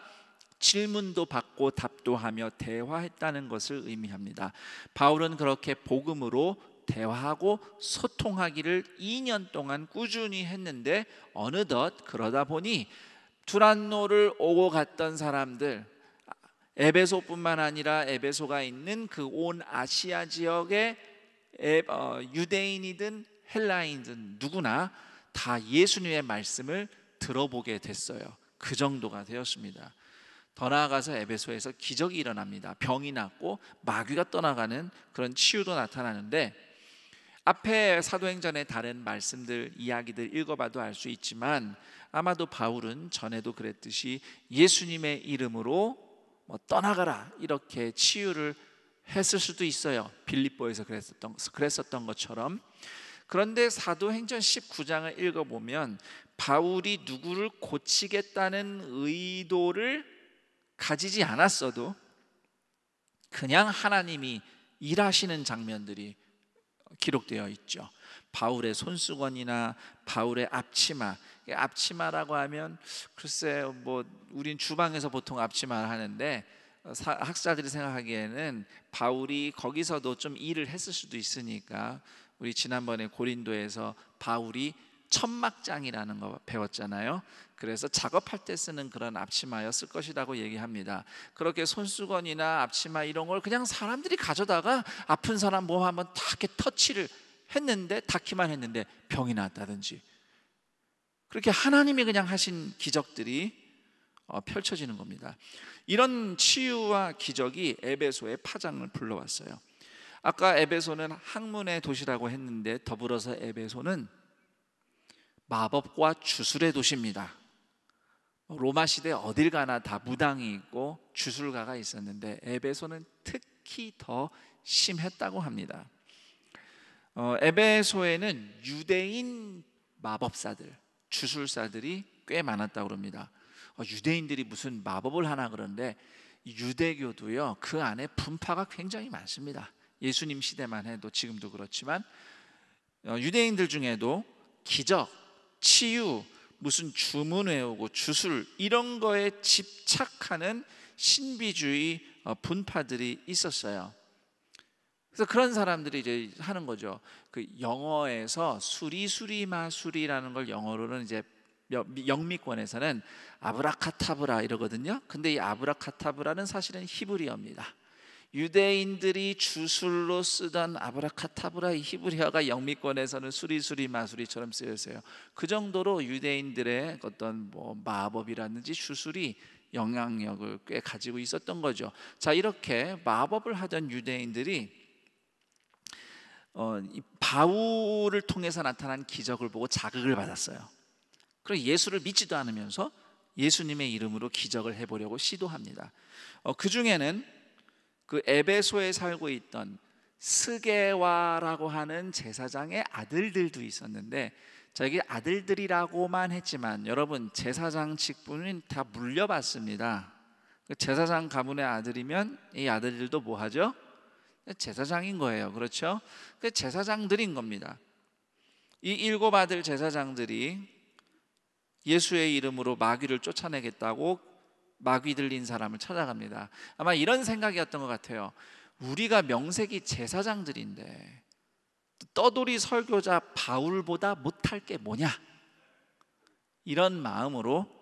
질문도 받고 답도 하며 대화했다는 것을 의미합니다. 바울은 그렇게 복음으로 대화하고 소통하기를 2년 동안 꾸준히 했는데 어느덧 그러다 보니 두란노를 오고 갔던 사람들, 에베소뿐만 아니라 에베소가 있는 그 온 아시아 지역의 유대인이든 헬라인이든 누구나 다 예수님의 말씀을 들어보게 됐어요. 그 정도가 되었습니다. 더 나아가서 에베소에서 기적이 일어납니다. 병이 낫고 마귀가 떠나가는 그런 치유도 나타나는데 앞에 사도행전의 다른 말씀들, 이야기들 읽어봐도 알 수 있지만 아마도 바울은 전에도 그랬듯이 예수님의 이름으로 떠나가라 이렇게 치유를 했을 수도 있어요. 빌립보에서 그랬었던 것처럼. 그런데 사도행전 19장을 읽어보면 바울이 누구를 고치겠다는 의도를 가지지 않았어도 그냥 하나님이 일하시는 장면들이 기록되어 있죠. 바울의 손수건이나 바울의 앞치마라고 하면 글쎄 우린 주방에서 보통 앞치마를 하는데 학자들이 생각하기에는 바울이 거기서도 좀 일을 했을 수도 있으니까 우리 지난번에 고린도에서 바울이 천막장이라는 거 배웠잖아요. 그래서 작업할 때 쓰는 그런 앞치마였을 것이라고 얘기합니다. 그렇게 손수건이나 앞치마 이런 걸 그냥 사람들이 가져다가 아픈 사람 몸 한번 딱 이렇게 터치를 했는데 닿기만 했는데 병이 났다든지 그렇게 하나님이 그냥 하신 기적들이 펼쳐지는 겁니다. 이런 치유와 기적이 에베소의 파장을 불러왔어요. 아까 에베소는 학문의 도시라고 했는데 더불어서 에베소는 마법과 주술의 도시입니다. 로마 시대 어딜 가나 다 무당이 있고 주술가가 있었는데 에베소는 특히 더 심했다고 합니다. 에베소에는 유대인 마법사들, 주술사들이 꽤 많았다고 합니다. 유대인들이 무슨 마법을 하나 그러는데 유대교도요 그 안에 분파가 굉장히 많습니다. 예수님 시대만 해도 지금도 그렇지만 유대인들 중에도 기적, 치유, 무슨 주문 외우고 주술 이런 거에 집착하는 신비주의 분파들이 있었어요. 그래서 그런 사람들이 이제 하는 거죠. 그 영어에서 수리마술이라는 걸 영어로는 이제 영미권에서는 아브라카타브라 이러거든요. 근데 이 아브라카타브라는 사실은 히브리어입니다. 유대인들이 주술로 쓰던 아브라카타브라 이 히브리어가 영미권에서는 수리마술이처럼 쓰였어요. 그 정도로 유대인들의 어떤 마법이라든지 주술이 영향력을 꽤 가지고 있었던 거죠. 자, 이렇게 마법을 하던 유대인들이 바울을 통해서 나타난 기적을 보고 자극을 받았어요. 그리고 예수를 믿지도 않으면서 예수님의 이름으로 기적을 해보려고 시도합니다. 그 중에는 그 에베소에 살고 있던 스게와라고 하는 제사장의 아들들도 있었는데 저기 아들들이라고만 했지만 여러분 제사장 직분은 다 물려받습니다. 제사장 가문의 아들이면 이 아들들도 뭐 하죠? 제사장인 거예요. 그렇죠? 그 제사장들인 겁니다. 이 7 아들 제사장들이 예수의 이름으로 마귀를 쫓아내겠다고 마귀 들린 사람을 찾아갑니다. 아마 이런 생각이었던 것 같아요. 우리가 명색이 제사장들인데 떠돌이 설교자 바울보다 못할 게 뭐냐, 이런 마음으로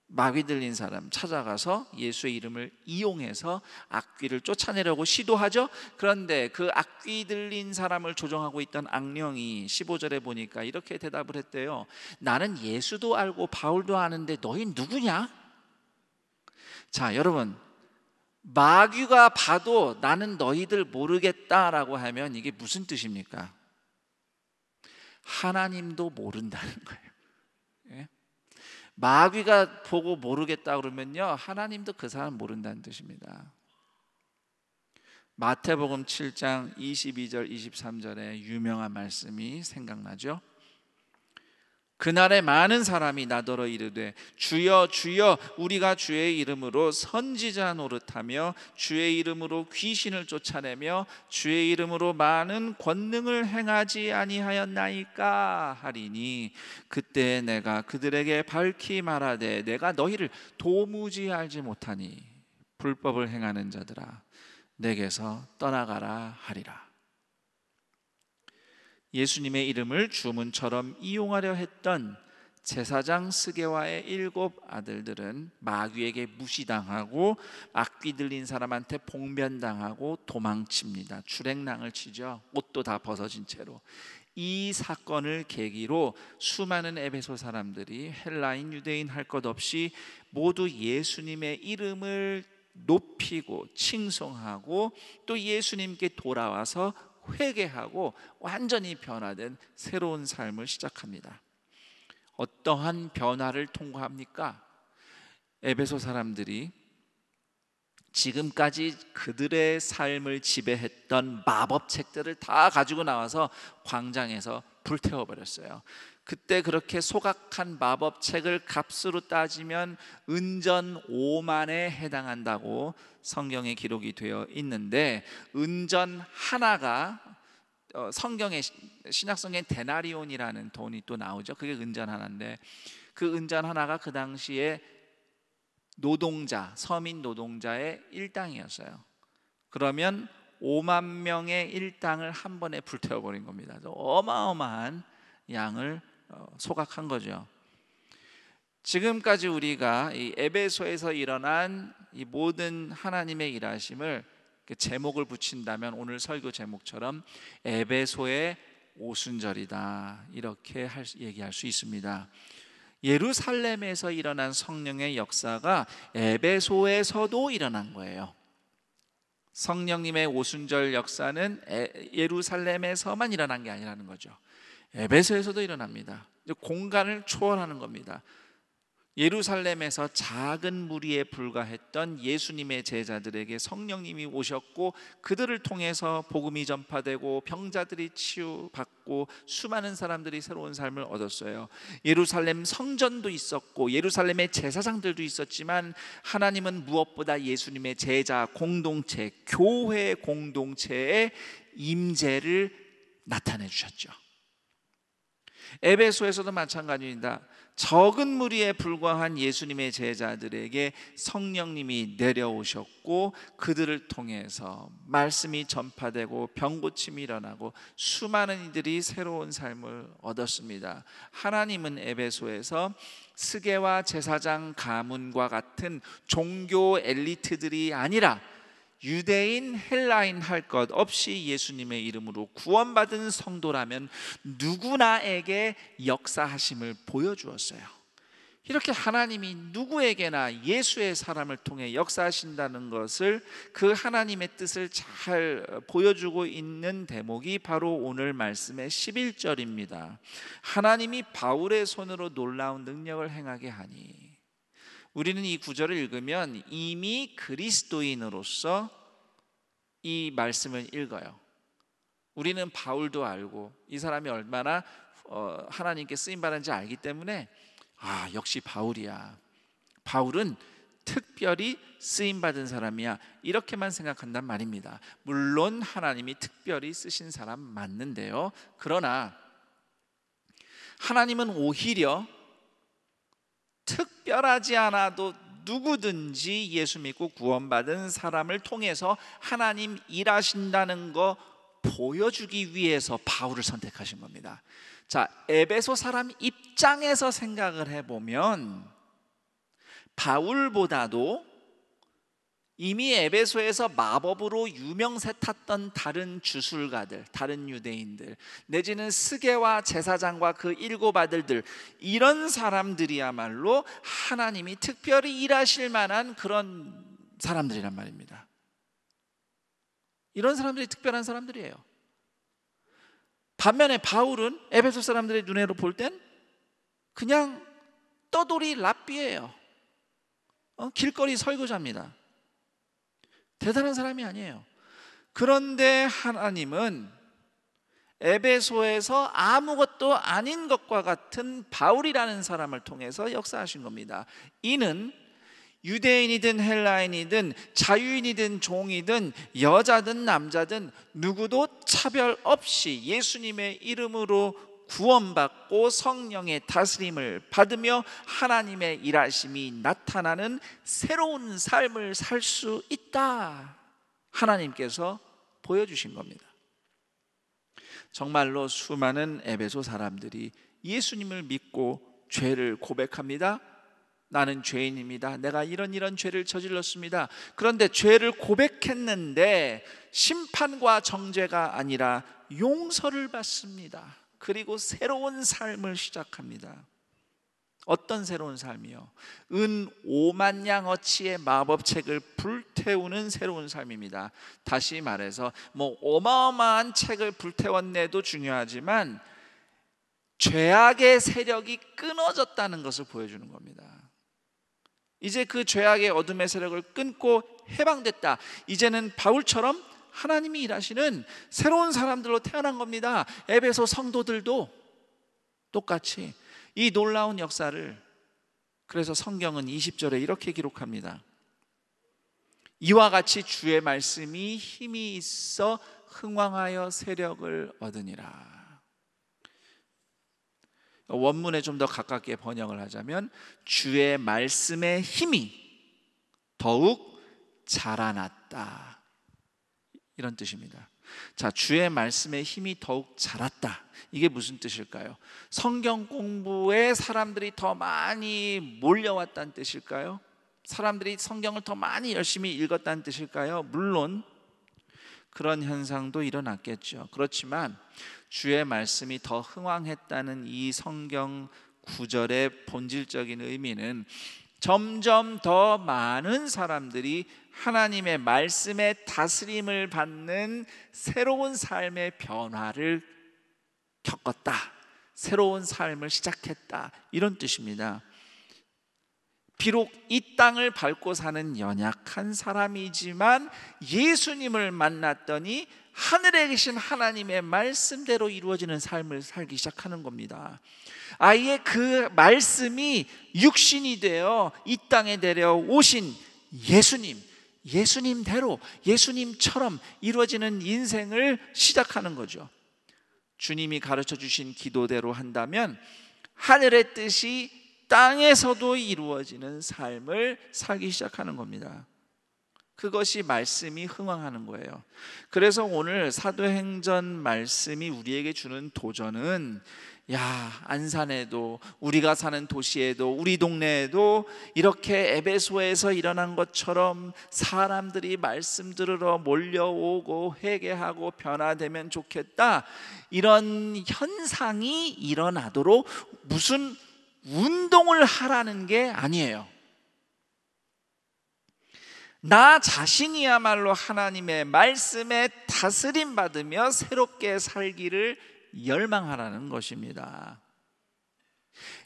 마귀 들린 사람 찾아가서 예수의 이름을 이용해서 악귀를 쫓아내려고 시도하죠. 그런데 그 악귀 들린 사람을 조종하고 있던 악령이 15절에 보니까 이렇게 대답을 했대요. 나는 예수도 알고 바울도 아는데 너희 누구냐? 자, 여러분, 마귀가 봐도 나는 너희들 모르겠다라고 하면 이게 무슨 뜻입니까? 하나님도 모른다는 거예요. 예? 마귀가 보고 모르겠다 그러면요, 하나님도 그 사람 모른다는 뜻입니다. 마태복음 7장 22절 23절에 유명한 말씀이 생각나죠. 그날에 많은 사람이 나더러 이르되 주여 주여 우리가 주의 이름으로 선지자 노릇하며 주의 이름으로 귀신을 쫓아내며 주의 이름으로 많은 권능을 행하지 아니하였나이까 하리니 그때 내가 그들에게 밝히 말하되 내가 너희를 도무지 알지 못하니 불법을 행하는 자들아 내게서 떠나가라 하리라. 예수님의 이름을 주문처럼 이용하려 했던 제사장 스게와의 7 아들들은 마귀에게 무시당하고 악귀 들린 사람한테 봉변당하고 도망칩니다. 출행랑을 치죠. 옷도 다 벗어진 채로. 이 사건을 계기로 수많은 에베소 사람들이 헬라인 유대인 할 것 없이 모두 예수님의 이름을 높이고 칭송하고 또 예수님께 돌아와서 회개하고 완전히 변화된 새로운 삶을 시작합니다. 어떠한 변화를 통과합니까? 에베소 사람들이 지금까지 그들의 삶을 지배했던 마법책들을 다 가지고 나와서 광장에서 불태워버렸어요. 그때 그렇게 소각한 마법책을 값으로 따지면 은전 5만에 해당한다고 성경에 기록이 되어 있는데, 은전 하나가 성경의 신약성경에 데나리온이라는 돈이 또 나오죠. 그게 은전 하나인데, 그 은전 하나가 그 당시에 노동자, 서민 노동자의 일당이었어요. 그러면 5만 명의 일당을 한 번에 불태워버린 겁니다. 어마어마한 양을 소각한 거죠. 지금까지 우리가 이 에베소에서 일어난 이 모든 하나님의 일하심을 제목을 붙인다면 오늘 설교 제목처럼 에베소의 오순절이다, 이렇게 얘기할 수 있습니다. 예루살렘에서 일어난 성령의 역사가 에베소에서도 일어난 거예요. 성령님의 오순절 역사는 예루살렘에서만 일어난 게 아니라는 거죠. 에베소에서도 일어납니다. 공간을 초월하는 겁니다. 예루살렘에서 작은 무리에 불과했던 예수님의 제자들에게 성령님이 오셨고 그들을 통해서 복음이 전파되고 병자들이 치유받고 수많은 사람들이 새로운 삶을 얻었어요. 예루살렘 성전도 있었고 예루살렘의 제사장들도 있었지만 하나님은 무엇보다 예수님의 제자 공동체, 교회 공동체의 임재를 나타내 주셨죠. 에베소에서도 마찬가지입니다. 적은 무리에 불과한 예수님의 제자들에게 성령님이 내려오셨고 그들을 통해서 말씀이 전파되고 병고침이 일어나고 수많은 이들이 새로운 삶을 얻었습니다. 하나님은 에베소에서 스게와 제사장 가문과 같은 종교 엘리트들이 아니라 유대인, 헬라인 할 것 없이 예수님의 이름으로 구원받은 성도라면 누구나에게 역사하심을 보여주었어요. 이렇게 하나님이 누구에게나 예수의 사람을 통해 역사하신다는 것을, 그 하나님의 뜻을 잘 보여주고 있는 대목이 바로 오늘 말씀의 11절입니다. 하나님이 바울의 손으로 놀라운 능력을 행하게 하니. 우리는 이 구절을 읽으면 이미 그리스도인으로서 이 말씀을 읽어요. 우리는 바울도 알고 이 사람이 얼마나 하나님께 쓰임받은지 알기 때문에 역시 바울이야, 바울은 특별히 쓰임받은 사람이야, 이렇게만 생각한단 말입니다. 물론 하나님이 특별히 쓰신 사람 맞는데요, 그러나 하나님은 오히려 특별하지 않아도 누구든지 예수 믿고 구원받은 사람을 통해서 하나님 일하신다는 거 보여주기 위해서 바울을 선택하신 겁니다. 자, 에베소 사람 입장에서 생각을 해보면 바울보다도 이미 에베소에서 마법으로 유명세 탔던 다른 주술가들, 다른 유대인들, 내지는 스게와 제사장과 그 일곱 아들들, 이런 사람들이야말로 하나님이 특별히 일하실 만한 그런 사람들이란 말입니다. 이런 사람들이 특별한 사람들이에요. 반면에 바울은 에베소 사람들의 눈으로 볼 땐 그냥 떠돌이 랍비예요. 길거리 설거지합니다. 대단한 사람이 아니에요. 그런데 하나님은 에베소에서 아무것도 아닌 것과 같은 바울이라는 사람을 통해서 역사하신 겁니다. 이는 유대인이든 헬라인이든 자유인이든 종이든 여자든 남자든 누구도 차별 없이 예수님의 이름으로 구원받고 성령의 다스림을 받으며 하나님의 일하심이 나타나는 새로운 삶을 살 수 있다, 하나님께서 보여주신 겁니다. 정말로 수많은 에베소 사람들이 예수님을 믿고 죄를 고백합니다. 나는 죄인입니다. 내가 이런 죄를 저질렀습니다. 그런데 죄를 고백했는데 심판과 정죄가 아니라 용서를 받습니다. 그리고 새로운 삶을 시작합니다. 어떤 새로운 삶이요? 은 5만 양어치의 마법책을 불태우는 새로운 삶입니다. 다시 말해서 어마어마한 책을 불태웠네도 중요하지만 죄악의 세력이 끊어졌다는 것을 보여주는 겁니다. 이제 그 죄악의 어둠의 세력을 끊고 해방됐다. 이제는 바울처럼 하나님이 일하시는 새로운 사람들로 태어난 겁니다. 에베소 성도들도 똑같이 이 놀라운 역사를, 그래서 성경은 20절에 이렇게 기록합니다. 이와 같이 주의 말씀이 힘이 있어 흥왕하여 세력을 얻으니라. 원문에 좀 더 가깝게 번역을 하자면 주의 말씀의 힘이 더욱 자라났다, 이런 뜻입니다. 자, 주의 말씀의 힘이 더욱 자랐다, 이게 무슨 뜻일까요? 성경 공부에 사람들이 더 많이 몰려왔다는 뜻일까요? 사람들이 성경을 더 많이 열심히 읽었다는 뜻일까요? 물론 그런 현상도 일어났겠죠. 그렇지만 주의 말씀이 더 흥왕했다는 이 성경 구절의 본질적인 의미는 점점 더 많은 사람들이 하나님의 말씀의 다스림을 받는 새로운 삶의 변화를 겪었다, 새로운 삶을 시작했다, 이런 뜻입니다. 비록 이 땅을 밟고 사는 연약한 사람이지만 예수님을 만났더니 하늘에 계신 하나님의 말씀대로 이루어지는 삶을 살기 시작하는 겁니다. 아예 그 말씀이 육신이 되어 이 땅에 내려오신 예수님대로, 예수님처럼 이루어지는 인생을 시작하는 거죠. 주님이 가르쳐 주신 기도대로 한다면 하늘의 뜻이 땅에서도 이루어지는 삶을 살기 시작하는 겁니다. 그것이 말씀이 흥왕하는 거예요. 그래서 오늘 사도행전 말씀이 우리에게 주는 도전은, 안산에도, 우리가 사는 도시에도, 우리 동네에도 이렇게 에베소에서 일어난 것처럼 사람들이 말씀 들으러 몰려오고 회개하고 변화되면 좋겠다, 이런 현상이 일어나도록 무슨 운동을 하라는 게 아니에요. 나 자신이야말로 하나님의 말씀에 다스림 받으며 새롭게 살기를 열망하라는 것입니다.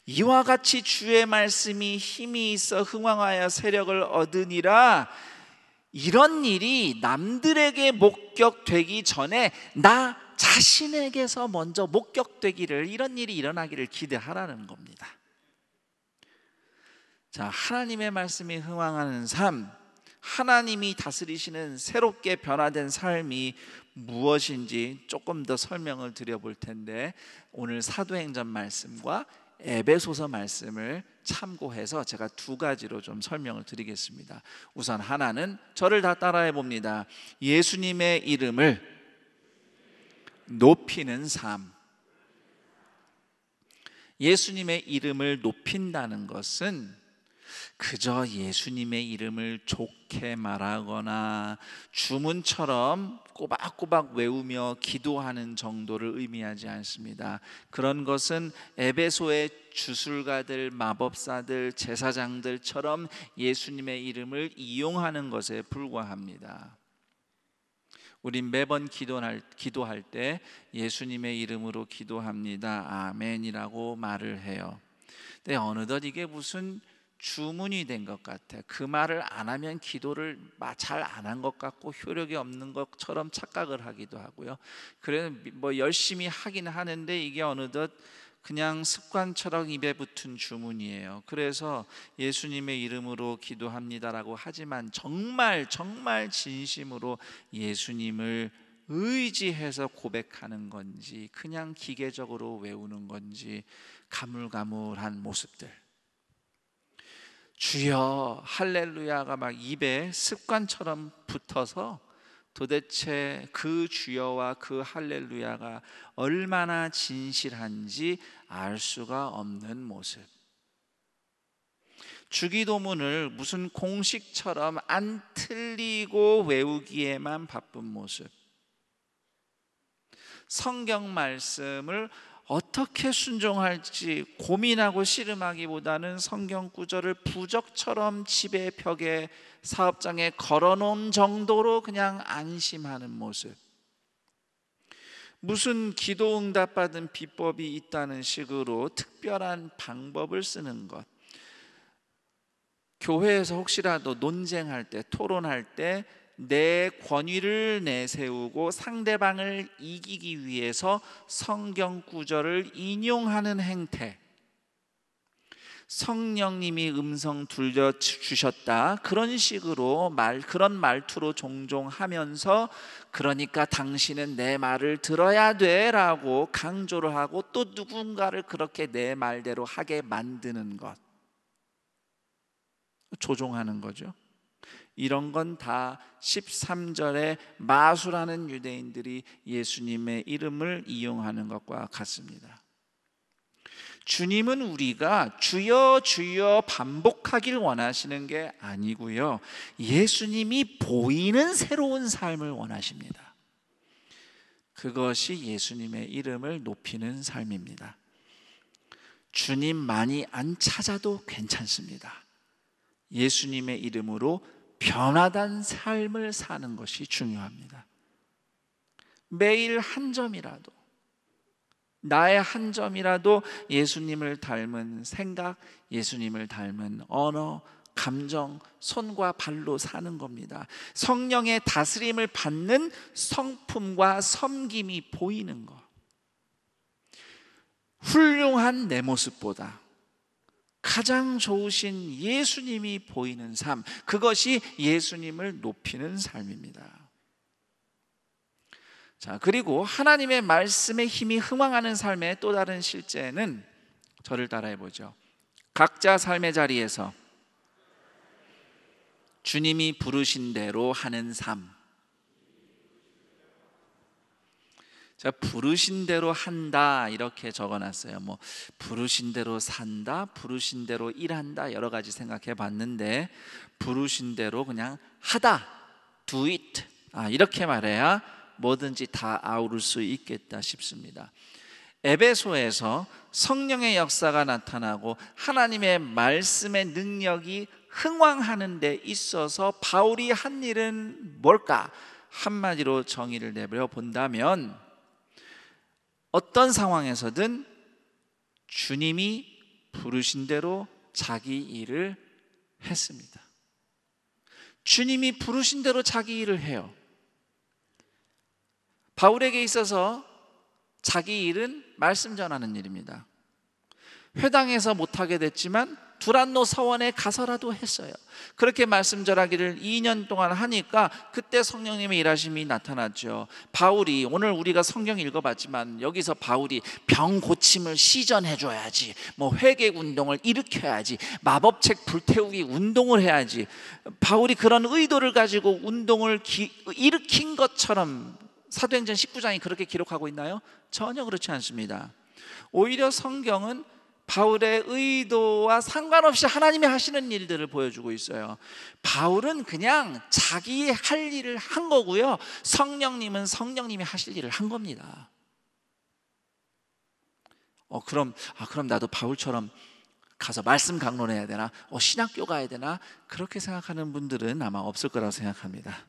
이와 같이 주의 말씀이 힘이 있어 흥왕하여 세력을 얻으니라, 이런 일이 남들에게 목격되기 전에 나 자신에게서 먼저 목격되기를, 이런 일이 일어나기를 기대하라는 겁니다. 자, 하나님의 말씀이 흥왕하는 삶, 하나님이 다스리시는 새롭게 변화된 삶이 무엇인지 조금 더 설명을 드려볼 텐데, 오늘 사도행전 말씀과 에베소서 말씀을 참고해서 제가 두 가지로 좀 설명을 드리겠습니다. 우선 하나는 저를 다 따라해 봅니다. 예수님의 이름을 높이는 삶. 예수님의 이름을 높인다는 것은 그저 예수님의 이름을 좋게 말하거나 주문처럼 꼬박꼬박 외우며 기도하는 정도를 의미하지 않습니다. 그런 것은 에베소의 주술가들, 마법사들, 제사장들처럼 예수님의 이름을 이용하는 것에 불과합니다. 우린 매번 기도할 때 예수님의 이름으로 기도합니다. 아멘이라고 말을 해요. 근데 어느덧 이게 무슨 주문이 된 것 같아. 그 말을 안 하면 기도를 잘 안 한 것 같고 효력이 없는 것처럼 착각을 하기도 하고요. 그래서 뭐 열심히 하긴 하는데 이게 어느덧 그냥 습관처럼 입에 붙은 주문이에요. 그래서 예수님의 이름으로 기도합니다라고 하지만 정말 진심으로 예수님을 의지해서 고백하는 건지 그냥 기계적으로 외우는 건지 가물가물한 모습들. 주여 할렐루야가 막 입에 습관처럼 붙어서 도대체 그 주여와 그 할렐루야가 얼마나 진실한지 알 수가 없는 모습. 주기도문을 무슨 공식처럼 안 틀리고 외우기에만 바쁜 모습. 성경 말씀을 어떻게 순종할지 고민하고 씨름하기보다는 성경 구절을 부적처럼 집에 벽에 사업장에 걸어놓은 정도로 그냥 안심하는 모습. 무슨 기도 응답받은 비법이 있다는 식으로 특별한 방법을 쓰는 것. 교회에서 혹시라도 논쟁할 때, 토론할 때 내 권위를 내세우고 상대방을 이기기 위해서 성경 구절을 인용하는 행태. 성령님이 음성 들려주셨다 그런 식으로 그런 말투로 종종 하면서 그러니까 당신은 내 말을 들어야 돼 라고 강조를 하고 또 누군가를 그렇게 내 말대로 하게 만드는 것. 조종하는 거죠. 이런 건 다 13절에 마술하는 유대인들이 예수님의 이름을 이용하는 것과 같습니다. 주님은 우리가 주여 주여 반복하길 원하시는 게 아니고요, 예수님이 보이는 새로운 삶을 원하십니다. 그것이 예수님의 이름을 높이는 삶입니다. 주님 많이 안 찾아도 괜찮습니다. 예수님의 이름으로 변화된 삶을 사는 것이 중요합니다. 매일 한 점이라도, 나의 한 점이라도 예수님을 닮은 생각, 예수님을 닮은 언어, 감정, 손과 발로 사는 겁니다. 성령의 다스림을 받는 성품과 섬김이 보이는 것. 훌륭한 내 모습보다 가장 좋으신 예수님이 보이는 삶, 그것이 예수님을 높이는 삶입니다. 자, 그리고 하나님의 말씀의 힘이 흥왕하는 삶의 또 다른 실제는 저를 따라해 보죠. 각자 삶의 자리에서 주님이 부르신 대로 하는 삶. 제가 부르신 대로 한다 이렇게 적어놨어요. 뭐 부르신 대로 산다, 부르신 대로 일한다 여러 가지 생각해 봤는데 부르신 대로 그냥 하다, do it 이렇게 말해야 뭐든지 다 아우를 수 있겠다 싶습니다. 에베소에서 성령의 역사가 나타나고 하나님의 말씀의 능력이 흥왕하는 데 있어서 바울이 한 일은 뭘까? 한마디로 정의를 내버려 본다면 어떤 상황에서든 주님이 부르신 대로 자기 일을 했습니다. 주님이 부르신 대로 자기 일을 해요. 바울에게 있어서 자기 일은 말씀 전하는 일입니다. 회당에서 못하게 됐지만 두란노 서원에 가서라도 했어요. 그렇게 말씀 전하기를 2년 동안 하니까 그때 성령님의 일하심이 나타났죠. 바울이, 오늘 우리가 성경 읽어봤지만 여기서 바울이 병 고침을 시전해줘야지, 뭐 회개 운동을 일으켜야지, 마법책 불태우기 운동을 해야지, 바울이 그런 의도를 가지고 운동을 일으킨 것처럼 사도행전 19장이 그렇게 기록하고 있나요? 전혀 그렇지 않습니다. 오히려 성경은 바울의 의도와 상관없이 하나님이 하시는 일들을 보여주고 있어요. 바울은 그냥 자기 할 일을 한 거고요, 성령님은 성령님이 하실 일을 한 겁니다. 그럼 나도 바울처럼 가서 말씀 강론해야 되나? 신학교 가야 되나? 그렇게 생각하는 분들은 아마 없을 거라고 생각합니다.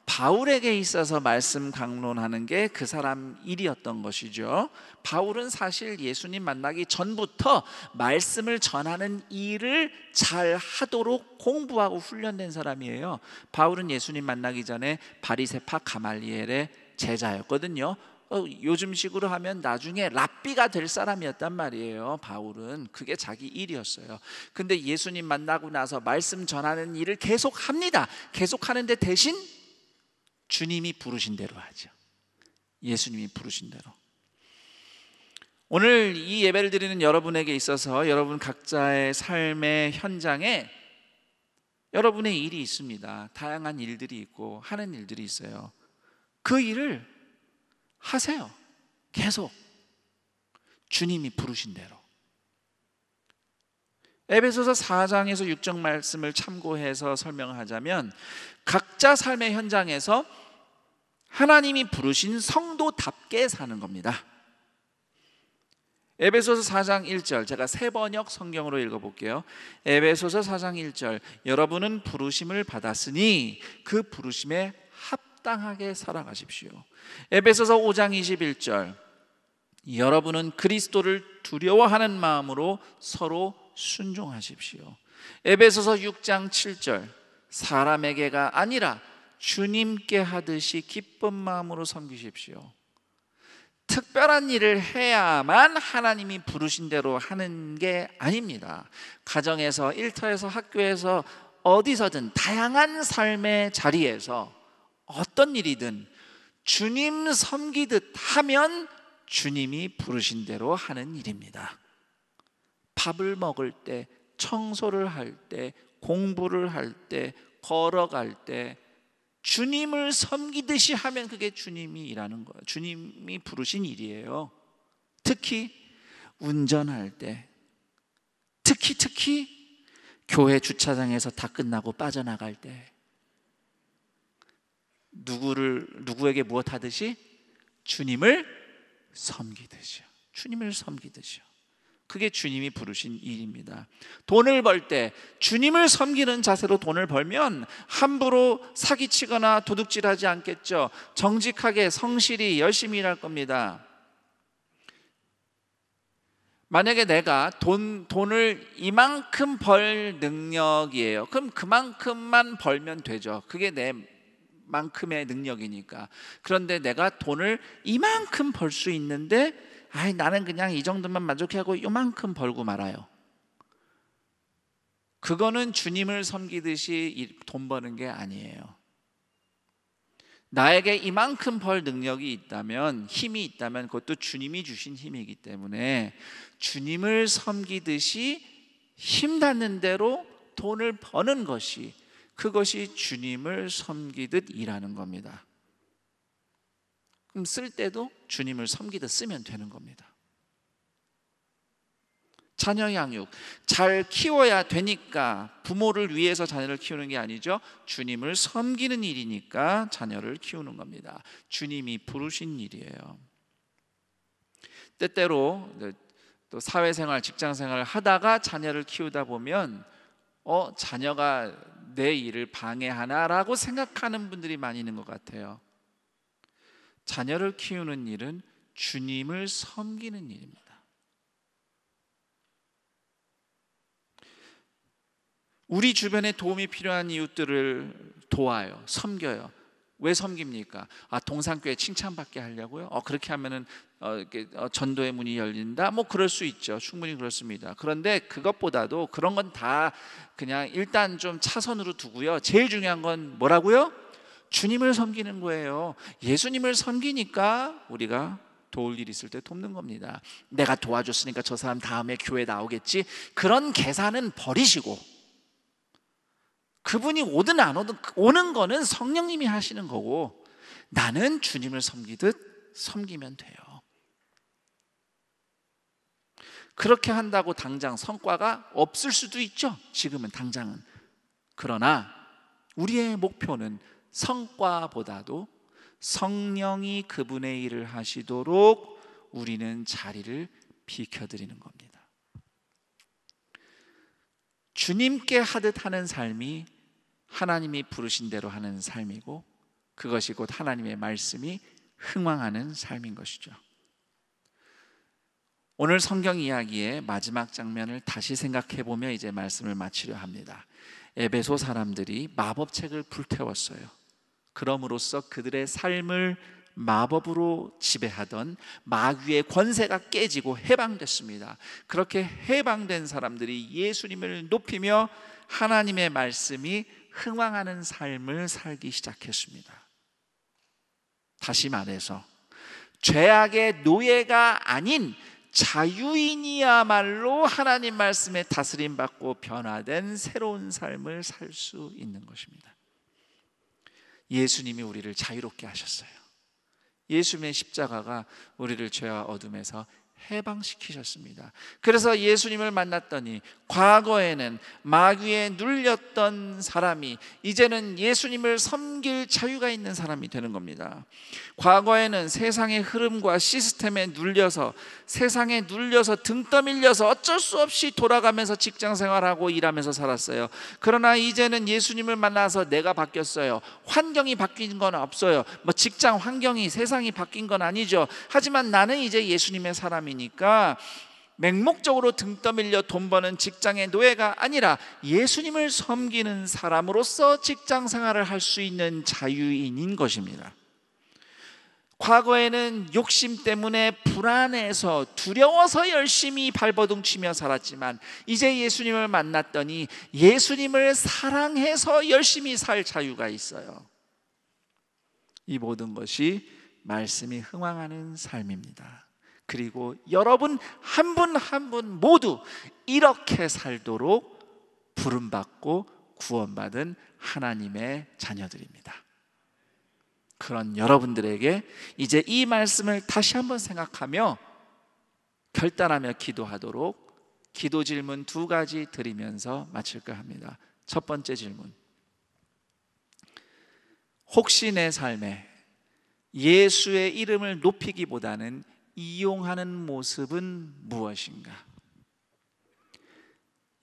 바울에게 있어서 말씀 강론하는 게 그 사람 일이었던 것이죠. 바울은 사실 예수님 만나기 전부터 말씀을 전하는 일을 잘 하도록 공부하고 훈련된 사람이에요. 바울은 예수님 만나기 전에 바리새파 가말리엘의 제자였거든요. 요즘식으로 하면 나중에 랍비가 될 사람이었단 말이에요. 바울은 그게 자기 일이었어요. 근데 예수님 만나고 나서 말씀 전하는 일을 계속 합니다. 계속 하는데 대신 주님이 부르신 대로 하죠. 예수님이 부르신 대로. 오늘 이 예배를 드리는 여러분에게 있어서 여러분 각자의 삶의 현장에 여러분의 일이 있습니다. 다양한 일들이 있고 하는 일들이 있어요. 그 일을 하세요. 계속 주님이 부르신 대로. 에베소서 4장에서 6절 말씀을 참고해서 설명하자면 각자 삶의 현장에서 하나님이 부르신 성도답게 사는 겁니다. 에베소서 4장 1절, 제가 새 번역 성경으로 읽어볼게요. 에베소서 4장 1절, 여러분은 부르심을 받았으니 그 부르심에 합당하게 살아가십시오. 에베소서 5장 21절, 여러분은 그리스도를 두려워하는 마음으로 서로 순종하십시오. 에베소서 6장 7절, 사람에게가 아니라 주님께 하듯이 기쁜 마음으로 섬기십시오. 특별한 일을 해야만 하나님이 부르신 대로 하는 게 아닙니다. 가정에서, 일터에서, 학교에서, 어디서든 다양한 삶의 자리에서 어떤 일이든 주님 섬기듯 하면 주님이 부르신 대로 하는 일입니다. 밥을 먹을 때, 청소를 할 때, 공부를 할 때, 걸어갈 때 주님을 섬기듯이 하면 그게 주님이 일하는 거예요. 주님이 부르신 일이에요. 특히 운전할 때, 특히 교회 주차장에서 다 끝나고 빠져나갈 때, 누구에게 무엇 하듯이? 주님을 섬기듯이요. 주님을 섬기듯이요. 그게 주님이 부르신 일입니다. 돈을 벌 때 주님을 섬기는 자세로 돈을 벌면 함부로 사기치거나 도둑질하지 않겠죠. 정직하게 성실히 열심히 일할 겁니다. 만약에 내가 돈을 이만큼 벌 능력이에요. 그럼 그만큼만 벌면 되죠. 그게 내 만큼의 능력이니까. 그런데 내가 돈을 이만큼 벌 수 있는데 나는 그냥 이 정도만 만족하고 이만큼 벌고 말아요. 그거는 주님을 섬기듯이 돈 버는 게 아니에요. 나에게 이만큼 벌 능력이 있다면, 힘이 있다면 그것도 주님이 주신 힘이기 때문에 주님을 섬기듯이 힘 닿는 대로 돈을 버는 것이, 그것이 주님을 섬기듯 일하는 겁니다. 그럼 쓸 때도 주님을 섬기듯 쓰면 되는 겁니다. 자녀 양육 잘 키워야 되니까 부모를 위해서 자녀를 키우는 게 아니죠. 주님을 섬기는 일이니까 자녀를 키우는 겁니다. 주님이 부르신 일이에요. 때때로 또 사회생활, 직장생활을 하다가 자녀를 키우다 보면 자녀가 내 일을 방해하나라고 생각하는 분들이 많이 있는 것 같아요. 자녀를 키우는 일은 주님을 섬기는 일입니다. 우리 주변에 도움이 필요한 이웃들을 도와요, 섬겨요. 왜 섬깁니까? 동산교회 칭찬받게 하려고요? 그렇게 하면은 전도의 문이 열린다, 뭐 그럴 수 있죠. 충분히 그렇습니다. 그런데 그것보다도 그런 건 다 그냥 일단 좀 차선으로 두고요. 제일 중요한 건 뭐라고요? 주님을 섬기는 거예요. 예수님을 섬기니까 우리가 도울 일 있을 때 돕는 겁니다. 내가 도와줬으니까 저 사람 다음에 교회 나오겠지, 그런 계산은 버리시고, 그분이 오든 안 오든 오는 거는 성령님이 하시는 거고, 나는 주님을 섬기듯 섬기면 돼요. 그렇게 한다고 당장 성과가 없을 수도 있죠. 지금은 당장은. 그러나 우리의 목표는 성과보다도 성령이 그분의 일을 하시도록 우리는 자리를 비켜드리는 겁니다. 주님께 하듯 하는 삶이 하나님이 부르신 대로 하는 삶이고, 그것이 곧 하나님의 말씀이 흥왕하는 삶인 것이죠. 오늘 성경 이야기의 마지막 장면을 다시 생각해 보며 이제 말씀을 마치려 합니다. 에베소 사람들이 마법책을 불태웠어요. 그럼으로써 그들의 삶을 마법으로 지배하던 마귀의 권세가 깨지고 해방됐습니다. 그렇게 해방된 사람들이 예수님을 높이며 하나님의 말씀이 흥왕하는 삶을 살기 시작했습니다. 다시 말해서 죄악의 노예가 아닌 자유인이야말로 하나님 말씀에 다스림 받고 변화된 새로운 삶을 살 수 있는 것입니다. 예수님이 우리를 자유롭게 하셨어요. 예수님의 십자가가 우리를 죄와 어둠에서 해방시키셨습니다. 그래서 예수님을 만났더니 과거에는 마귀에 눌렸던 사람이 이제는 예수님을 섬길 자유가 있는 사람이 되는 겁니다. 과거에는 세상의 흐름과 시스템에 눌려서, 세상에 눌려서 등 떠밀려서 어쩔 수 없이 돌아가면서 직장 생활하고 일하면서 살았어요. 그러나 이제는 예수님을 만나서 내가 바뀌었어요. 환경이 바뀐 건 없어요. 뭐 직장 환경이, 세상이 바뀐 건 아니죠. 하지만 나는 이제 예수님의 사람이니까 맹목적으로 등 떠밀려 돈 버는 직장의 노예가 아니라 예수님을 섬기는 사람으로서 직장 생활을 할 수 있는 자유인인 것입니다. 과거에는 욕심 때문에 불안해서 두려워서 열심히 발버둥 치며 살았지만 이제 예수님을 만났더니 예수님을 사랑해서 열심히 살 자유가 있어요. 이 모든 것이 말씀이 흥왕하는 삶입니다. 그리고 여러분 한 분 한 분 모두 이렇게 살도록 부름받고 구원받은 하나님의 자녀들입니다. 그런 여러분들에게 이제 이 말씀을 다시 한번 생각하며 결단하며 기도하도록 기도 질문 2가지 드리면서 마칠까 합니다. 첫 번째 질문, 혹시 내 삶에 예수의 이름을 높이기보다는 이용하는 모습은 무엇인가?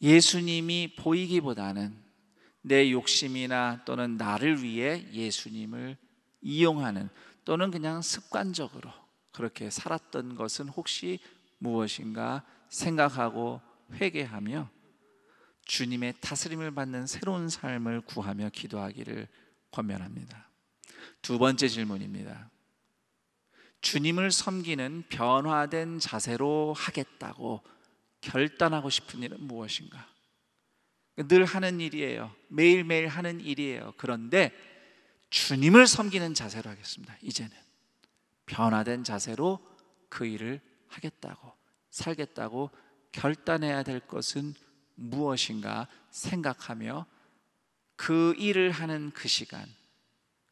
예수님이 보이기보다는 내 욕심이나 또는 나를 위해 예수님을 이용하는, 또는 그냥 습관적으로 그렇게 살았던 것은 혹시 무엇인가 생각하고 회개하며 주님의 다스림을 받는 새로운 삶을 구하며 기도하기를 권면합니다. 2번째 질문입니다. 주님을 섬기는 변화된 자세로 하겠다고 결단하고 싶은 일은 무엇인가? 늘 하는 일이에요. 매일매일 하는 일이에요. 그런데 주님을 섬기는 자세로 하겠습니다. 이제는 변화된 자세로 그 일을 하겠다고, 살겠다고 결단해야 될 것은 무엇인가 생각하며 그 일을 하는 그 시간,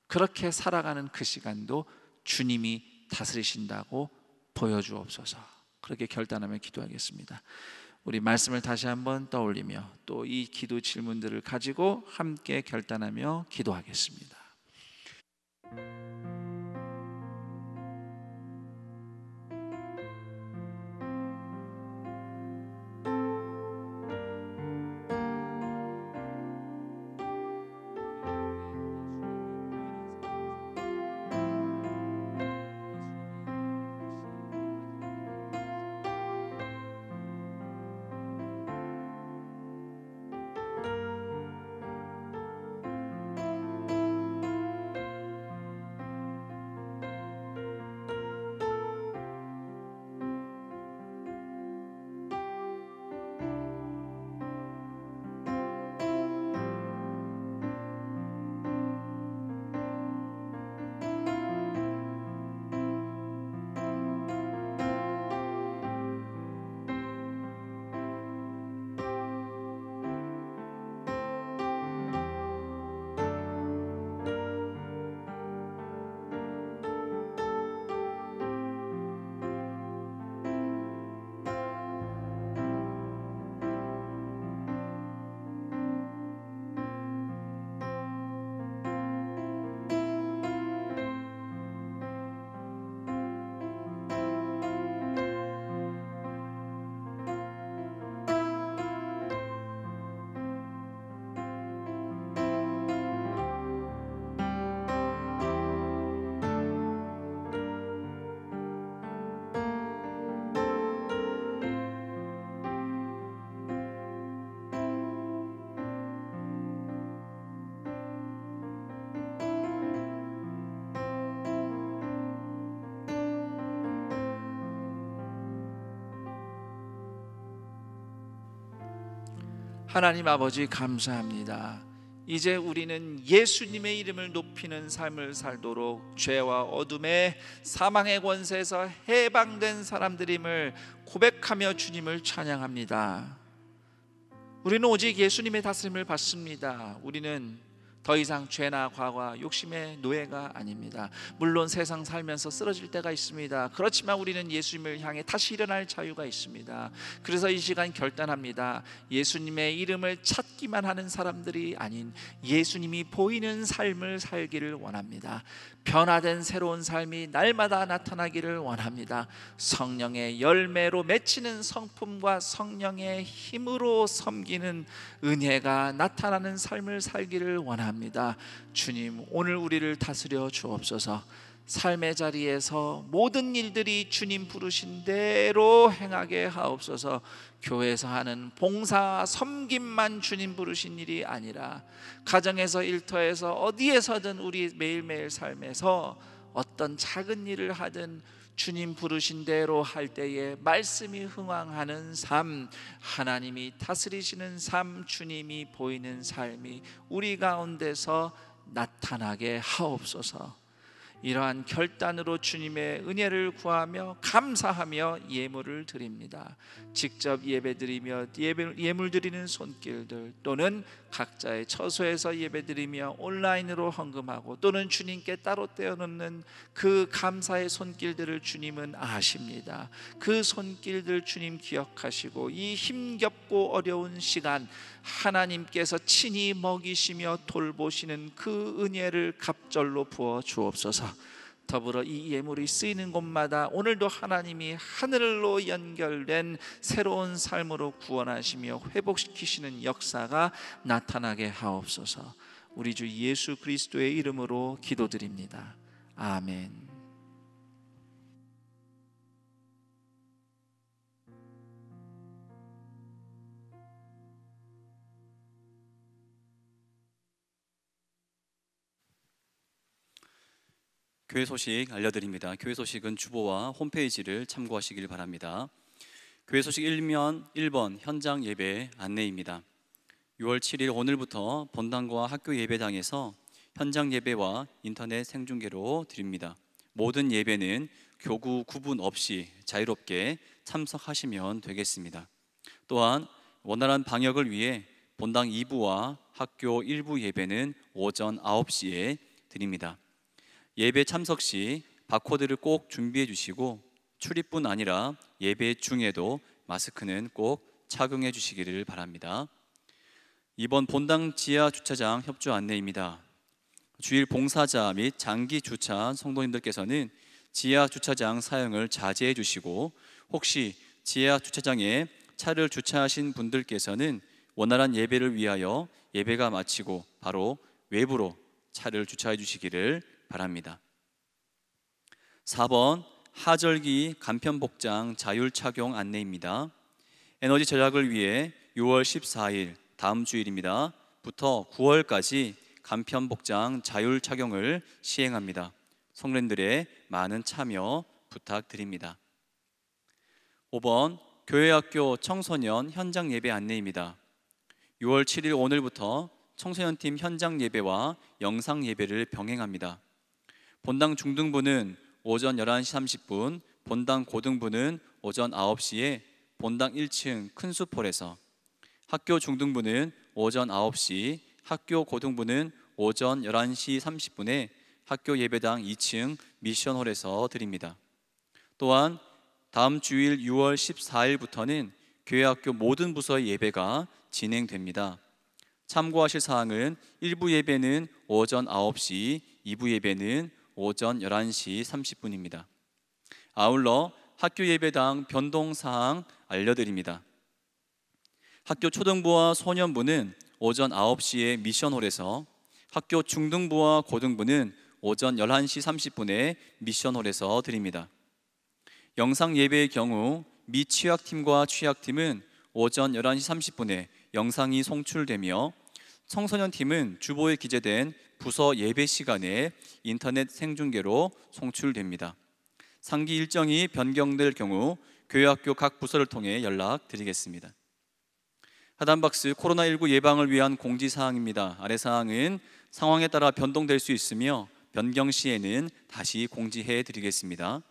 그렇게 살아가는 그 시간도 주님이 다스리신다고 보여주옵소서. 그렇게 결단하며 기도하겠습니다. 우리 말씀을 다시 한번 떠올리며 또 이 기도 질문들을 가지고 함께 결단하며 기도하겠습니다. 하나님 아버지 감사합니다. 이제 우리는 예수님의 이름을 높이는 삶을 살도록 죄와 어둠의 사망의 권세에서 해방된 사람들임을 고백하며 주님을 찬양합니다. 우리는 오직 예수님의 다스림을 받습니다. 우리는 더 이상 죄나 과거와 욕심의 노예가 아닙니다. 물론 세상 살면서 쓰러질 때가 있습니다. 그렇지만 우리는 예수님을 향해 다시 일어날 자유가 있습니다. 그래서 이 시간 결단합니다. 예수님의 이름을 찾기만 하는 사람들이 아닌 예수님이 보이는 삶을 살기를 원합니다. 변화된 새로운 삶이 날마다 나타나기를 원합니다. 성령의 열매로 맺히는 성품과 성령의 힘으로 섬기는 은혜가 나타나는 삶을 살기를 원합니다. 주님, 오늘 우리를 다스려 주옵소서. 삶의 자리에서 모든 일들이 주님 부르신 대로 행하게 하옵소서. 교회에서 하는 봉사 섬김만 주님 부르신 일이 아니라 가정에서, 일터에서, 어디에서든 우리 매일매일 삶에서 어떤 작은 일을 하든 주님 부르신 대로 할 때에 말씀이 흥왕하는 삶, 하나님이 다스리시는 삶, 주님이 보이는 삶이 우리 가운데서 나타나게 하옵소서. 이러한 결단으로 주님의 은혜를 구하며 감사하며 예물을 드립니다. 직접 예배드리며 예물 드리는 손길들, 또는 각자의 처소에서 예배드리며 온라인으로 헌금하고, 또는 주님께 따로 떼어놓는 그 감사의 손길들을 주님은 아십니다. 그 손길들 주님 기억하시고 이 힘겹고 어려운 시간 하나님께서 친히 먹이시며 돌보시는 그 은혜를 갑절로 부어 주옵소서. 더불어 이 예물이 쓰이는 곳마다 오늘도 하나님이 하늘로 연결된 새로운 삶으로 구원하시며 회복시키시는 역사가 나타나게 하옵소서. 우리 주 예수 그리스도의 이름으로 기도드립니다. 아멘. 교회 소식 알려드립니다. 교회 소식은 주보와 홈페이지를 참고하시길 바랍니다. 교회 소식 1번 현장 예배 안내입니다. 6월 7일 오늘부터 본당과 학교 예배당에서 현장 예배와 인터넷 생중계로 드립니다. 모든 예배는 교구 구분 없이 자유롭게 참석하시면 되겠습니다. 또한 원활한 방역을 위해 본당 2부와 학교 1부 예배는 오전 9시에 드립니다. 예배 참석 시 바코드를 꼭 준비해 주시고, 출입뿐 아니라 예배 중에도 마스크는 꼭 착용해 주시기를 바랍니다. 이번 본당 지하 주차장 협조 안내입니다. 주일 봉사자 및 장기 주차 성도님들께서는 지하 주차장 사용을 자제해 주시고, 혹시 지하 주차장에 차를 주차하신 분들께서는 원활한 예배를 위하여 예배가 마치고 바로 외부로 차를 주차해 주시기를 바랍니다. 4번 하절기 간편복장 자율 착용 안내입니다. 에너지 절약을 위해 6월 14일 다음 주일입니다. 부터 9월까지 간편복장 자율 착용을 시행합니다. 성도님들의 많은 참여 부탁드립니다. 5번 교회학교 청소년 현장 예배 안내입니다. 6월 7일 오늘부터 청소년팀 현장 예배와 영상 예배를 병행합니다. 본당 중등부는 오전 11시 30분, 본당 고등부는 오전 9시에 본당 1층 큰숲홀에서, 학교 중등부는 오전 9시, 학교 고등부는 오전 11시 30분에 학교 예배당 2층 미션홀에서 드립니다. 또한 다음 주일 6월 14일부터는 교회학교 모든 부서의 예배가 진행됩니다. 참고하실 사항은 1부 예배는 오전 9시, 2부 예배는 오전 11시 30분입니다. 아울러 학교 예배당 변동사항 알려드립니다. 학교 초등부와 소년부는 오전 9시에 미션홀에서, 학교 중등부와 고등부는 오전 11시 30분에 미션홀에서 드립니다. 영상 예배의 경우 미취약팀과 취약팀은 오전 11시 30분에 영상이 송출되며, 청소년팀은 주보에 기재된 부서 예배 시간에 인터넷 생중계로 송출됩니다. 상기 일정이 변경될 경우 교회학교 각 부서를 통해 연락드리겠습니다. 하단박스 코로나19 예방을 위한 공지사항입니다. 아래 사항은 상황에 따라 변동될 수 있으며 변경 시에는 다시 공지해 드리겠습니다.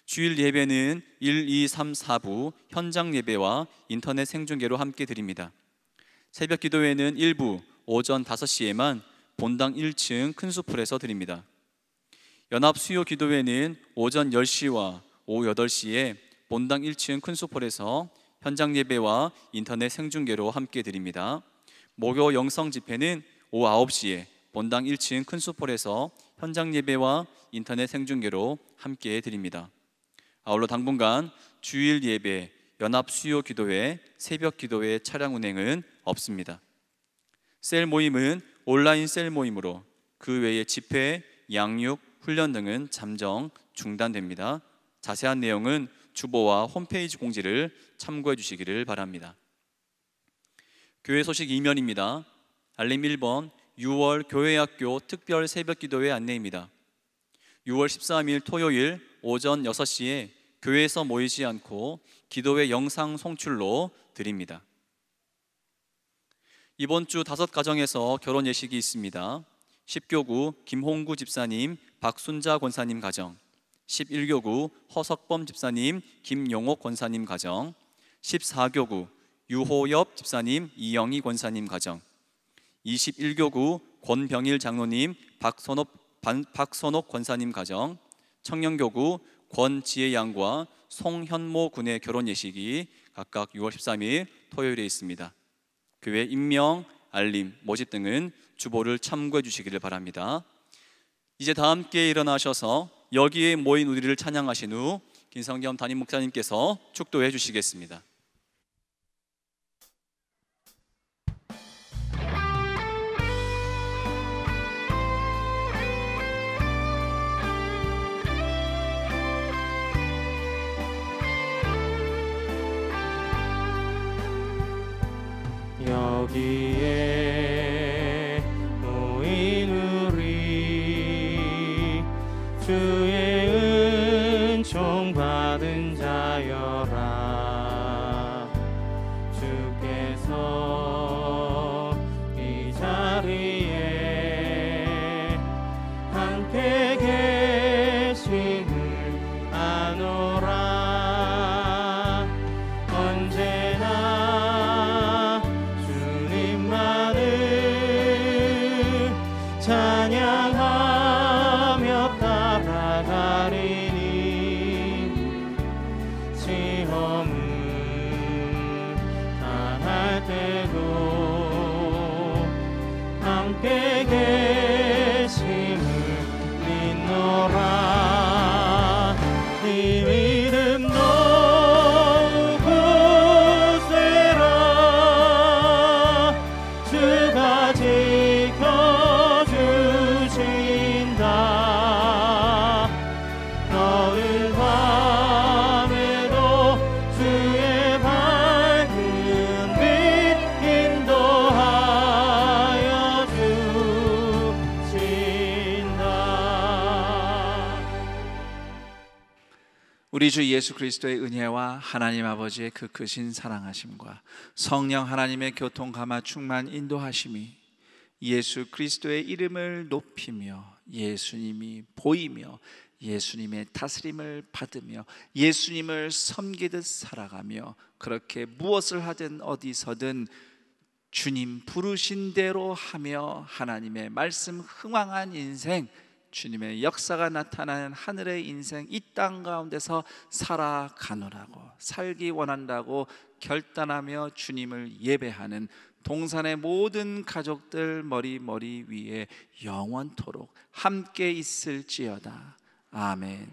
주일 예배는 1, 2, 3, 4부 현장 예배와 인터넷 생중계로 함께 드립니다. 새벽 기도회는 1부 오전 5시에만 본당 1층 큰 수풀에서 드립니다. 연합 수요 기도회는 오전 10시와 오후 8시에 본당 1층 큰 수풀에서 현장 예배와 인터넷 생중계로 함께 드립니다. 목요 영성 집회는 오후 9시에 본당 1층 큰 수풀에서 현장 예배와 인터넷 생중계로 함께 드립니다. 아울러 당분간 주일 예배, 연합 수요 기도회, 새벽 기도회 차량 운행은 없습니다. 셀 모임은 온라인 셀 모임으로 그 외에 집회, 양육, 훈련 등은 잠정 중단됩니다. 자세한 내용은 주보와 홈페이지 공지를 참고해 주시기를 바랍니다. 교회 소식 2면입니다. 알림 1번 6월 교회학교 특별 새벽 기도회 안내입니다. 6월 13일 토요일 오전 6시에 교회에서 모이지 않고 기도회 영상 송출로 드립니다. 이번 주 5가정에서 결혼 예식이 있습니다. 10교구 김홍구 집사님, 박순자 권사님 가정, 11교구 허석범 집사님, 김용옥 권사님 가정, 14교구 유호엽 집사님, 이영희 권사님 가정, 21교구 권병일 장로님, 박선옥 권사님 가정, 청년교구 권지혜 양과 송현모 군의 결혼 예식이 각각 6월 13일 토요일에 있습니다. 교회 임명, 알림, 모집 등은 주보를 참고해 주시기를 바랍니다. 이제 다 함께 일어나셔서 여기에 모인 우리를 찬양하신 후 김성겸 담임 목사님께서 축도해 주시겠습니다. 여기에 모인 우리 주의 은총 받은 자여라. 주께서 이 자리에 함께 계심을 아노라. 언제나 찬양하며 따라가리니 시험을 당할 때도 함께 계심을 믿노라. 이 믿음 놓고 세라. 주가 지켜주신다. 너는 밤에도 주의 밝은 빛 인도하여 주신다. 우리 주 예수 그리스도의 은혜와 하나님 아버지의 그 크신 사랑하심과 성령 하나님의 교통 감화 충만 인도하심이 예수 그리스도의 이름을 높이며 예수님이 보이며 예수님의 다스림을 받으며 예수님을 섬기듯 살아가며 그렇게 무엇을 하든 어디서든 주님 부르신 대로 하며 하나님의 말씀 흥왕한 인생, 주님의 역사가 나타나는 하늘의 인생, 이 땅 가운데서 살아가노라고, 살기 원한다고 결단하며 주님을 예배하는 동산의 모든 가족들 머리 위에 영원토록 함께 있을지어다. 아멘.